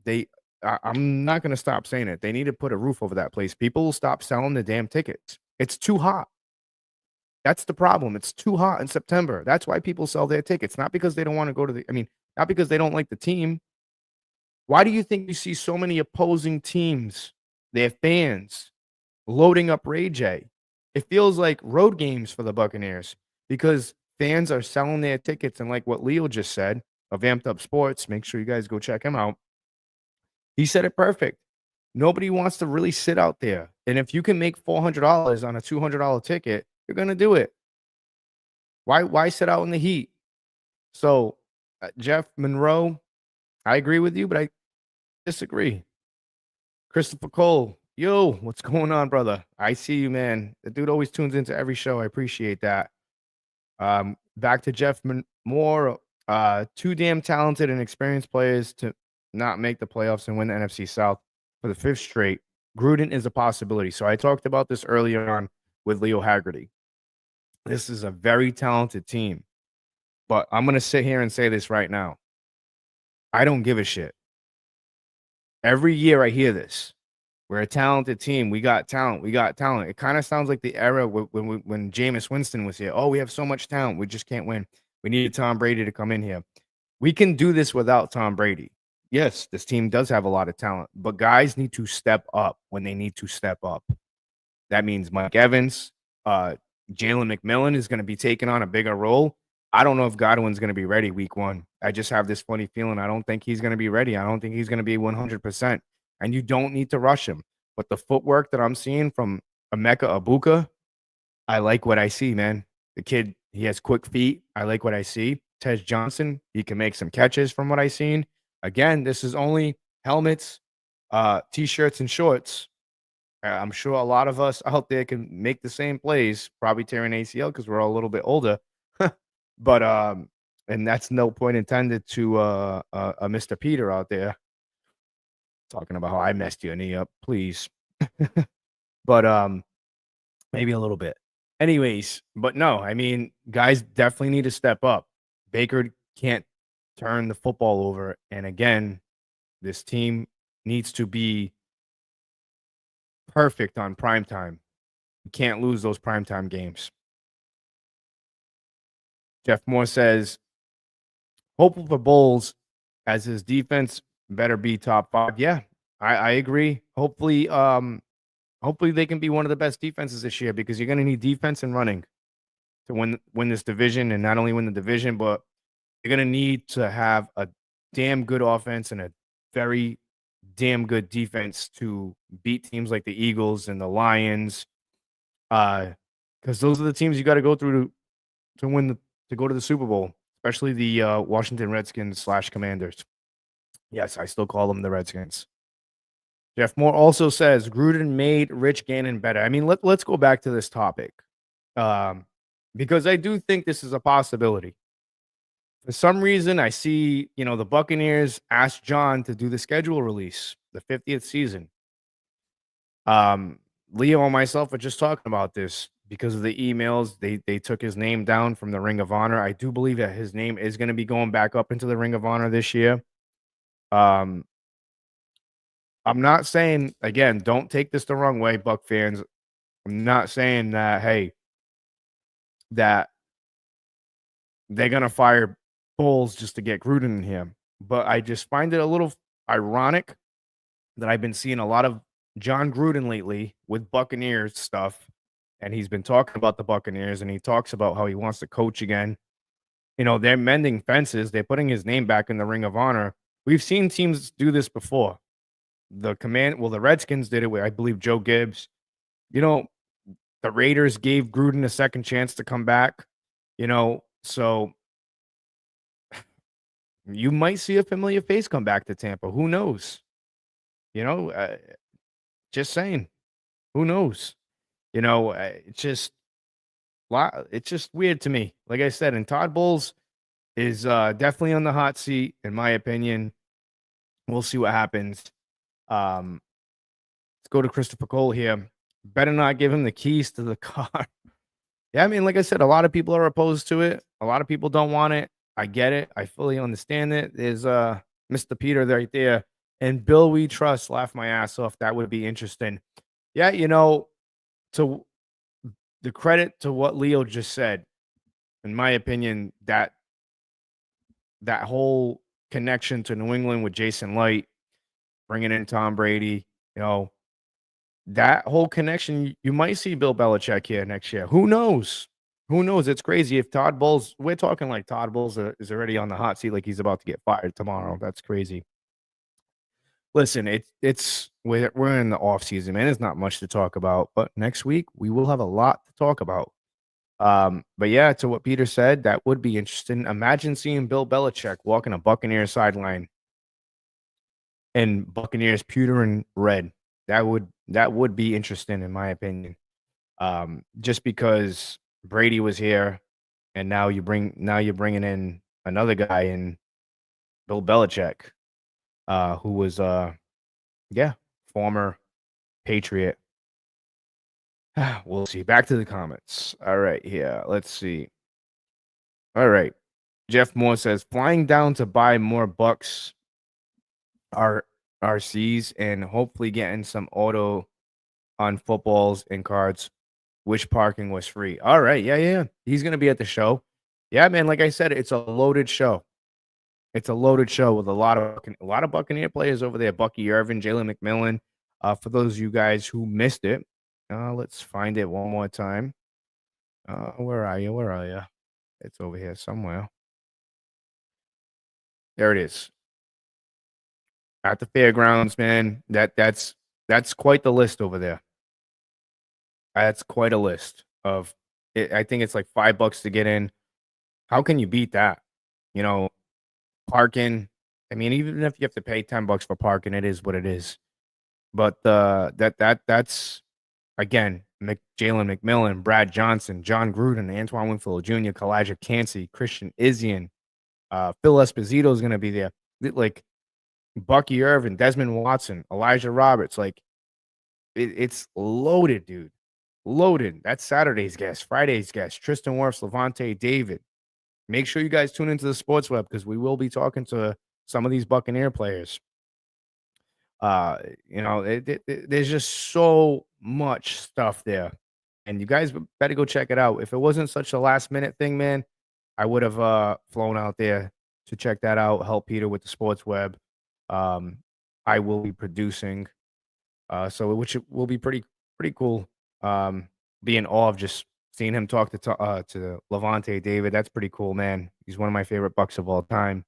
I'm not going to stop saying it. They need to put a roof over that place. People will stop selling the damn tickets. It's too hot. That's the problem. It's too hot in September. That's why people sell their tickets, not because they don't want to go to not because they don't like the team. Why do you think you see so many opposing teams, their fans, loading up Ray J? It feels like road games for the Buccaneers because fans are selling their tickets. And like what Leo just said of Amped Up Sports, make sure you guys go check him out. He said it perfect. Nobody wants to really sit out there. And if you can make $400 on a $200 ticket, you're going to do it. Why sit out in the heat? So, Jeff Monroe, I agree with you, but I disagree. Christopher Cole, yo, what's going on, brother? I see you, man. The dude always tunes into every show. I appreciate that. Back to Jeff Moore. Too damn talented and experienced players to not make the playoffs and win the NFC South for the 5th straight. Gruden is a possibility. So I talked about this earlier on with Leo Haggerty. This is a very talented team. But I'm going to sit here and say this right now. I don't give a shit. Every year I hear this. We're a talented team. We got talent. It kind of sounds like the era when Jameis Winston was here. Oh, we have so much talent. We just can't win. We needed Tom Brady to come in here. We can do this without Tom Brady. Yes, this team does have a lot of talent, but guys need to step up when they need to step up. That means Mike Evans, Jalen McMillan is going to be taking on a bigger role. I don't know if Godwin's going to be ready week 1. I just have this funny feeling. I don't think he's going to be ready. I don't think he's going to be 100%. And you don't need to rush him. But the footwork that I'm seeing from Emeka Egbuka, I like what I see, man. The kid, he has quick feet. I like what I see. Tej Johnson, he can make some catches from what I've seen. Again, this is only helmets, T-shirts, and shorts. I'm sure a lot of us out there can make the same plays, probably tearing ACL because we're all a little bit older. But and that's no point intended to Mr. Peter out there talking about how I messed your knee up. Please, but maybe a little bit. Anyways, but no, I mean, guys definitely need to step up. Baker can't turn the football over, and again, this team needs to be perfect on primetime. You can't lose those primetime games. Jeff Moore says, hopeful for Bowles as his defense better be top 5. Yeah, I agree. Hopefully they can be one of the best defenses this year because you're going to need defense and running to win this division, and not only win the division, but you're going to need to have a damn good offense and a very damn good defense to beat teams like the Eagles and the Lions, because those are the teams you got to go through to go to the Super Bowl, especially the Washington Redskins / Commanders. Yes, I still call them the Redskins. Jeff Moore also says Gruden made Rich Gannon better. I mean, let's go back to this topic, because I do think this is a possibility. For some reason, I see, the Buccaneers asked John to do the schedule release, the 50th season. Leo and myself are just talking about this because of the emails. They took his name down from the Ring of Honor. I do believe that his name is going to be going back up into the Ring of Honor this year. I'm not saying, again, don't take this the wrong way, Buck fans. I'm not saying that, hey, that they're going to fire Bowles just to get Gruden in here. But I just find it a little ironic that I've been seeing a lot of John Gruden lately with Buccaneers stuff. And he's been talking about the Buccaneers, and he talks about how he wants to coach again. They're mending fences. They're putting his name back in the Ring of Honor. We've seen teams do this before. The Redskins did it with, I believe, Joe Gibbs. The Raiders gave Gruden a second chance to come back. So you might see a familiar face come back to Tampa. Who knows? Just saying. Who knows? It's just weird to me. Like I said, and Todd Bowles is definitely on the hot seat, in my opinion. We'll see what happens. Let's go to Christopher Cole here. Better not give him the keys to the car. Yeah, I mean, like I said, a lot of people are opposed to it. A lot of people don't want it. I get it. I fully understand it. There's Mr. Peter right there. And Bill We Trust, laugh my ass off. That would be interesting. Yeah, to the credit to what Leo just said, in my opinion, that whole connection to New England with Jason Light, bringing in Tom Brady, that whole connection, you might see Bill Belichick here next year. Who knows? Who knows? It's crazy. If Todd Bowles, we're talking like Todd Bowles is already on the hot seat, like he's about to get fired tomorrow. That's crazy. Listen, we're in the off season, man. There's not much to talk about, but next week we will have a lot to talk about. But yeah, to what Peter said, that would be interesting. Imagine seeing Bill Belichick walking a Buccaneers sideline and Buccaneers pewter and red. That would be interesting, in my opinion. Just because Brady was here, and now you're bringing in another guy in Bill Belichick, who was former Patriot. We'll see. Back to the comments. All right, here. Let's see. All right. Jeff Moore says flying down to buy more Bucs RCs and hopefully getting some auto on footballs and cards. Which parking was free? All right, yeah. He's gonna be at the show. Yeah, man. Like I said, it's a loaded show. It's a loaded show with a lot of Buccaneer players over there. Bucky Irvin, Jalen McMillan. For those of you guys who missed it, let's find it one more time. Where are you? It's over here somewhere. There it is. At the fairgrounds, man. That's quite the list over there. That's quite a list of it. I think it's like $5 to get in. How can you beat that? Parking. I mean, even if you have to pay $10 for parking, it is what it is. But that's again, Jalen McMillan, Brad Johnson, John Gruden, Antoine Winfield Jr., Kalijah Cansey, Christian Izzian, Phil Esposito is going to be there. Like Bucky Irvin, Desmond Watson, Elijah Roberts. Like it's loaded, dude. Loaded. That's Saturday's guest, Friday's guest, Tristan Wirfs, Levante David. Make sure you guys tune into the Sports Web because we will be talking to some of these Buccaneer players. There's just so much stuff there, and you guys better go check it out. If it wasn't such a last minute thing, man, I would have flown out there to check that out. Help Peter with the Sports Web. I will be producing, which will be pretty cool. Be in awe of just seeing him talk to Levante David. That's pretty cool, man. He's one of my favorite Bucs of all time.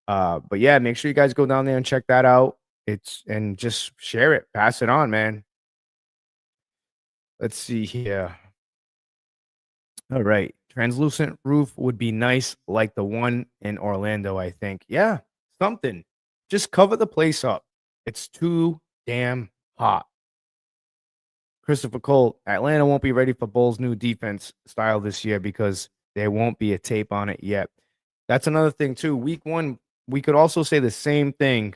But yeah, make sure you guys go down there and check that out. And just share it, pass it on, man. Let's see here. All right. Translucent roof would be nice, like the one in Orlando, I think. Yeah, something. Just cover the place up. It's too damn hot. Christopher Cole, Atlanta won't be ready for Bowles' new defense style this year because there won't be a tape on it yet. That's another thing, too. Week 1, we could also say the same thing.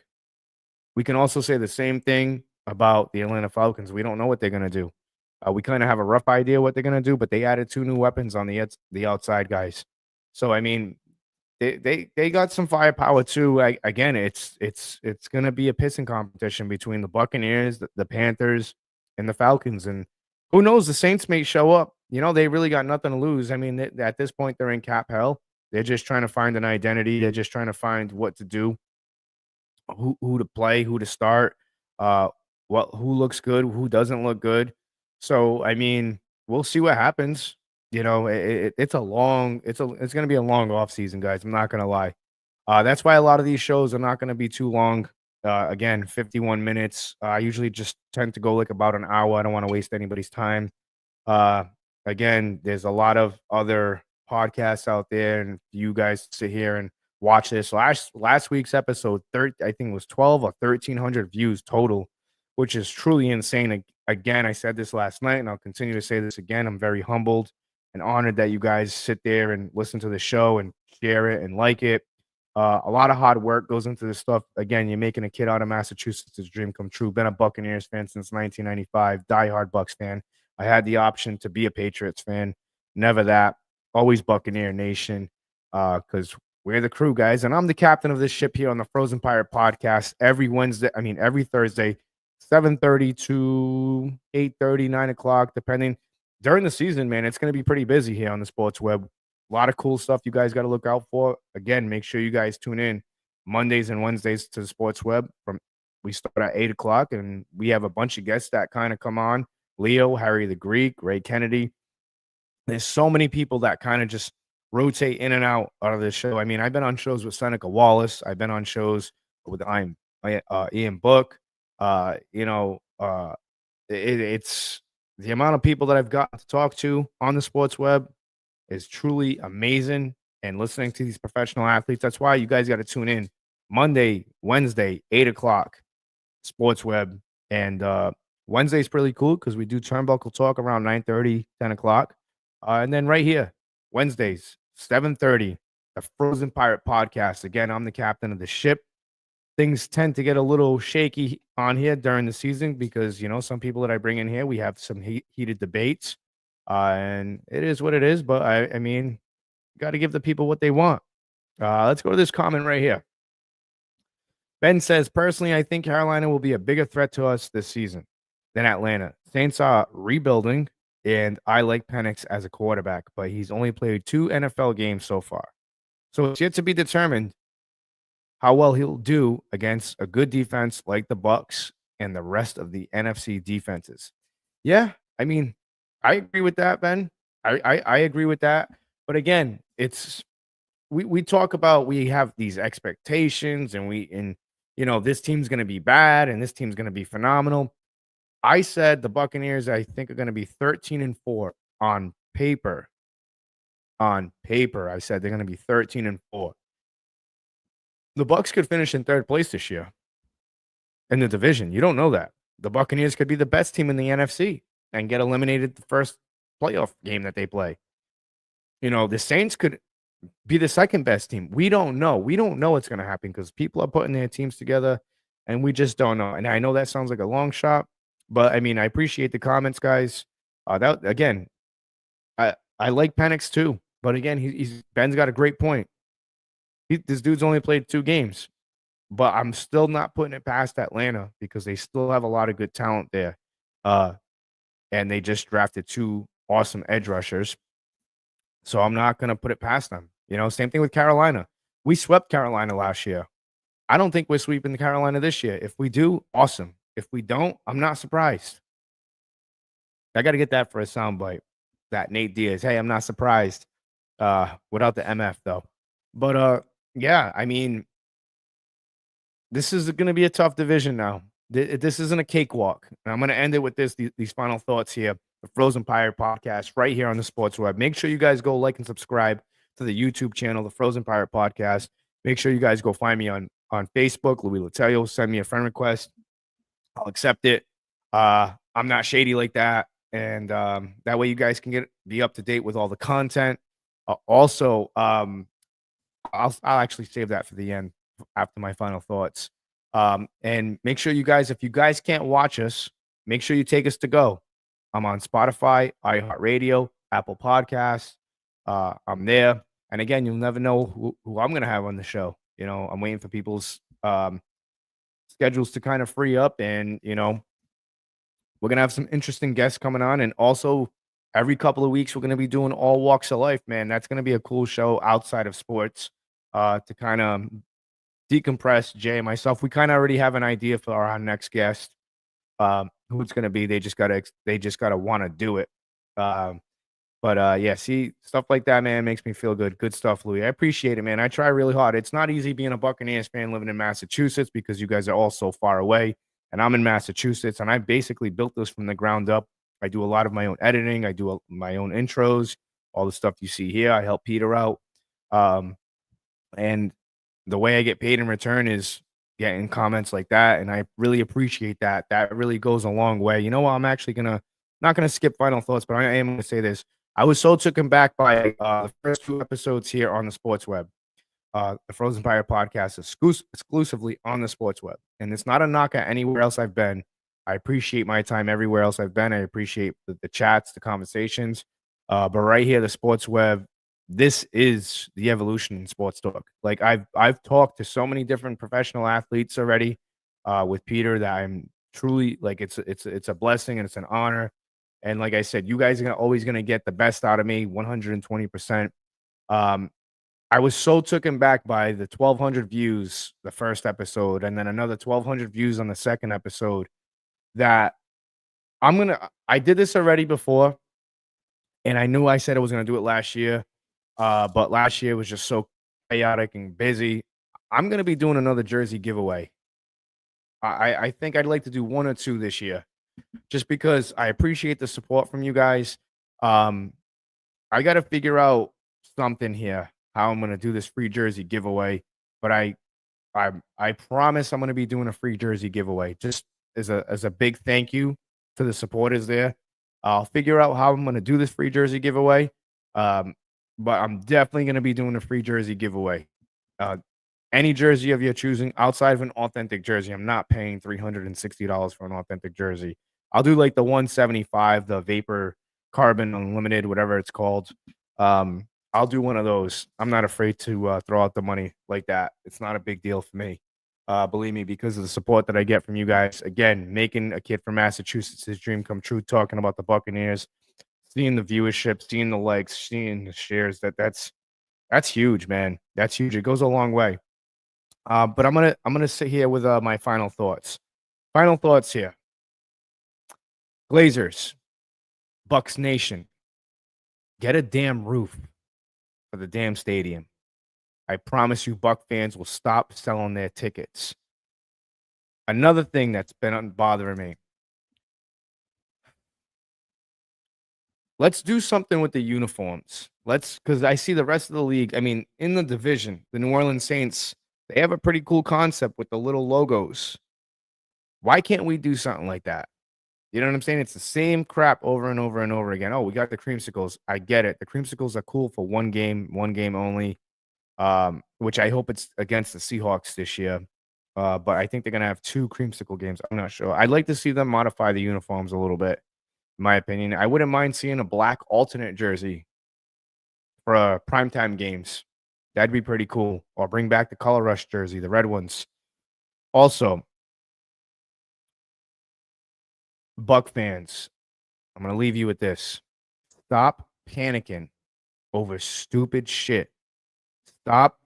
We can also say the same thing about the Atlanta Falcons. We don't know what they're going to do. We kind of have a rough idea what they're going to do, but they added 2 new weapons on the outside guys. So, I mean, they got some firepower, too. Again, it's going to be a pissing competition between the Buccaneers, the Panthers, and the Falcons. And who knows, the Saints may show up. They really got nothing to lose. I mean, at this point, they're in cap hell. They're just trying to find an identity. They're just trying to find what to do. Who to play, who to start, who looks good, who doesn't look good. So I mean, we'll see what happens. It's going to be a long off season, guys. I'm not going to lie. That's why a lot of these shows are not going to be too long. Again, 51 minutes. I usually just tend to go like about an hour. I don't want to waste anybody's time. Again, there's a lot of other podcasts out there, and you guys sit here and watch this. Last week's episode, I think it was 12 or 1,300 views total, which is truly insane. Again, I said this last night, and I'll continue to say this again. I'm very humbled and honored that you guys sit there and listen to the show and share it and like it. A lot of hard work goes into this stuff. Again, you're making a kid out of Massachusetts' dream come true. Been a Buccaneers fan since 1995, diehard Bucs fan. I had the option to be a Patriots fan. Never that. Always Buccaneer Nation, because we're the crew, guys, and I'm the captain of this ship here on the Frozen Pirate Podcast every Thursday, 7:30 to 8:30, 9 o'clock, depending. During the season, man, it's going to be pretty busy here on the Sports Web. A lot of cool stuff you guys got to look out for. Again, make sure you guys tune in Mondays and Wednesdays to the Sports Web. We start at 8 o'clock, and we have a bunch of guests that kind of come on. Leo, Harry the Greek, Ray Kennedy. There's so many people that kind of just rotate in and out of this show. I mean, I've been on shows with Seneca Wallace. I've been on shows with Ian Book. It's the amount of people that I've gotten to talk to on the Sports Web is truly amazing. And listening to these professional athletes, that's why you guys got to tune in Monday, Wednesday, 8 o'clock, Sports Web. And Wednesday's pretty cool because we do Turnbuckle Talk around 9:30, 10 o'clock. And then right here, Wednesdays, 7:30, the Frozen Pirate Podcast. Again, I'm the captain of the ship. Things tend to get a little shaky on here during the season because, some people that I bring in here, we have some heated debates. And it is what it is. But, I mean, got to give the people what they want. Let's go to this comment right here. Ben says, personally, I think Carolina will be a bigger threat to us this season than Atlanta. Saints are rebuilding. And I like Penix as a quarterback, but he's only played 2 NFL games so far. So it's yet to be determined how well he'll do against a good defense like the Bucs and the rest of the NFC defenses. Yeah, I mean, I agree with that, Ben. I agree with that. But again, we talk about we have these expectations and this team's going to be bad and this team's going to be phenomenal. I said the Buccaneers, I think, are going to be 13-4 on paper. On paper, I said they're going to be 13-4. The Bucs could finish in 3rd place this year in the division. You don't know that. The Buccaneers could be the best team in the NFC and get eliminated the first playoff game that they play. The Saints could be the 2nd best team. We don't know. We don't know what's going to happen because people are putting their teams together, and we just don't know. And I know that sounds like a long shot, But I mean, I appreciate the comments, guys. That again, I like Penix too, but again, he's Ben's got a great point. This dude's only played 2 games, but I'm still not putting it past Atlanta because they still have a lot of good talent there. And they just drafted 2 awesome edge rushers. So I'm not gonna put it past them. You know, same thing with Carolina. We swept Carolina last year. I don't think we're sweeping Carolina this year. If we do, awesome. If we don't, I'm not surprised. I got to get that for a soundbite. That Nate Diaz. Hey, I'm not surprised. Without the MF though. But yeah, I mean, this is going to be a tough division now. This isn't a cakewalk. And I'm going to end it with these final thoughts here. The Frozen Pirate Podcast right here on the Sports Web. Make sure you guys go like and subscribe to the YouTube channel, the Frozen Pirate Podcast. Make sure you guys go find me on Facebook, Louis Latelio. Send me a friend request. I'll accept it. I'm not shady like that. And that way you guys can be up to date with all the content. Also, I'll actually save that for the end after my final thoughts. And make sure you guys, if you guys can't watch us, make sure you take us to go. I'm on Spotify, iHeartRadio, Apple Podcasts. I'm there. And again, you'll never know who I'm going to have on the show. You know, I'm waiting for people's schedules to kind of free up. And, you know, we're going to have some interesting guests coming on. And also, every couple of weeks, we're going to be doing all walks of life, man. That's going to be a cool show outside of sports to kind of decompress. Jay and myself, we kind of already have an idea for our next guest. Who it's going to be. They just got to want to do it. Yeah, see, stuff like that, man, makes me feel good. Good stuff, Louis. I appreciate it, man. I try really hard. It's not easy being a Buccaneers fan living in Massachusetts because you guys are all so far away. And I'm in Massachusetts, and I basically built this from the ground up. I do a lot of my own editing. I do my own intros, all the stuff you see here. I help Peter out. And the way I get paid in return is getting comments like that. And I really appreciate that. That really goes a long way. You know what? I'm actually not going to skip final thoughts, but I am going to say this. I was so taken back by the first 2 episodes here on the Sports Web. The Frozen Pirate Podcast is exclusively on the Sports Web. And it's not a knock at anywhere else I've been. I appreciate my time everywhere else I've been. I appreciate the chats, the conversations. But right here, the Sports Web, this is the evolution in sports talk. Like I've talked to so many different professional athletes already with Peter that I'm truly like it's a blessing and it's an honor. And like I said, you guys are always going to get the best out of me, 120%. I was so taken back by the 1,200 views the first episode and then another 1,200 views on the second episode that I did this already before, and I knew I said I was going to do it last year, but last year was just so chaotic and busy. I'm going to be doing another jersey giveaway. I think I'd like to do 1 or 2 this year, just because I appreciate the support from you guys. I got to figure out something here, how I'm going to do this free jersey giveaway, but I promise I'm going to be doing a free jersey giveaway just as a big thank you to the supporters there. I'll figure out how I'm going to do this free jersey giveaway. But I'm definitely going to be doing a free jersey giveaway. Any jersey of your choosing outside of an authentic jersey. I'm not paying $360 for an authentic jersey. I'll do like the 175, the Vapor Carbon Unlimited, whatever it's called. I'll do one of those. I'm not afraid to throw out the money like that. It's not a big deal for me. Believe me, because of the support that I get from you guys. Again, making a kid from Massachusetts his dream come true, talking about the Buccaneers, seeing the viewership, seeing the likes, seeing the shares. That's huge, man. That's huge. It goes a long way. But I'm gonna sit here with my final thoughts. Final thoughts here. Glazers, Bucs Nation, get a damn roof for the damn stadium. I promise you, Buck fans will stop selling their tickets. Another thing that's been bothering me. Let's do something with the uniforms. Because I see the rest of the league. I mean, in the division, the New Orleans Saints, they have a pretty cool concept with the little logos. Why can't we do something like that? You know what I'm saying? It's the same crap over and over and over again. Oh, we got the creamsicles. I get it. The creamsicles are cool for one game only, which I hope it's against the Seahawks this year. But I think they're gonna have 2 creamsicle games. I'm not sure. I'd like to see them modify the uniforms a little bit, in my opinion. I wouldn't mind seeing a black alternate jersey for primetime games. That'd be pretty cool. Or bring back the Color Rush jersey, the red ones. Also, Buck fans, I'm gonna leave you with this. Stop panicking over stupid shit. Stop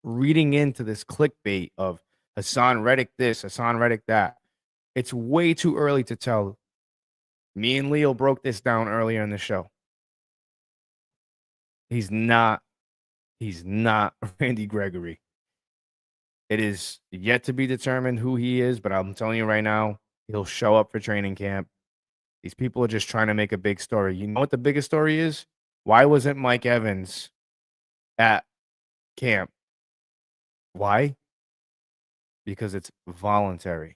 reading into this clickbait of Haason Reddick this, Haason Reddick that. It's way too early to tell. Me and Leo broke this down earlier in the show. He's not Randy Gregory. It is yet to be determined who he is, but I'm telling you right now, he'll show up for training camp. These people are just trying to make a big story. You know what the biggest story is? Why wasn't Mike Evans at camp? Why? Because it's voluntary.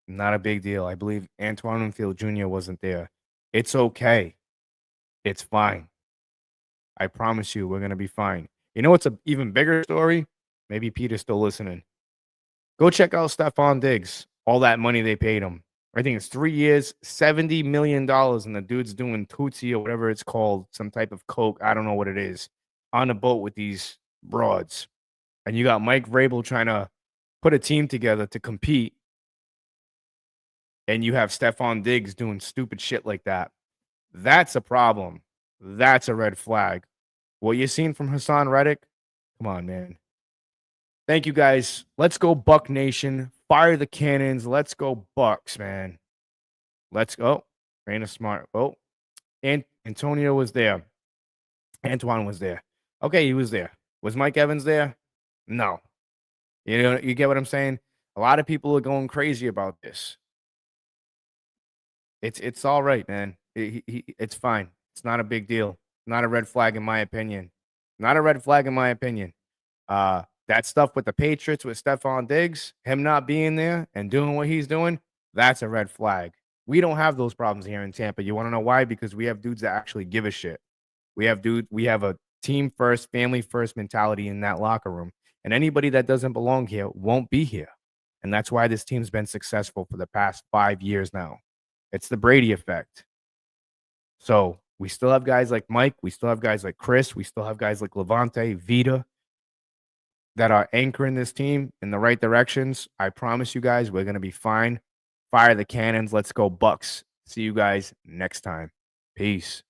Not a big deal. I believe Antoine Winfield Jr. wasn't there. It's okay. It's fine. I promise you, we're going to be fine. You know what's an even bigger story? Maybe Peter's still listening. Go check out Stephon Diggs. All that money they paid him. I think it's 3 years, $70 million, and the dude's doing Tootsie or whatever it's called, some type of coke. I don't know what it is. On a boat with these broads. And you got Mike Vrabel trying to put a team together to compete. And you have Stephon Diggs doing stupid shit like that. That's a problem. That's a red flag. What you seen from Haason Reddick? Come on, man. Thank you, guys. Let's go, Buck Nation. Fire the cannons. Let's go, Bucks, man. Let's go. Raina Smart. Oh, and Antonio was there. Antoine was there. Okay, he was there. Was Mike Evans there? No. You know, you get what I'm saying? A lot of people are going crazy about this. It's all right, man. It's fine. It's not a big deal. Not a red flag in my opinion. Not a red flag in my opinion. That stuff with the Patriots with Stephon Diggs, him not being there and doing what he's doing, that's a red flag. We don't have those problems here in Tampa. You want to know why? Because we have dudes that actually give a shit. We have a team first, family first mentality in that locker room. And anybody that doesn't belong here won't be here. And that's why this team's been successful for the past 5 years now. It's the Brady effect. So we still have guys like Mike. We still have guys like Chris. We still have guys like Levante, Vita that are anchoring this team in the right directions. I promise you guys, we're going to be fine. Fire the cannons. Let's go, Bucks. See you guys next time. Peace.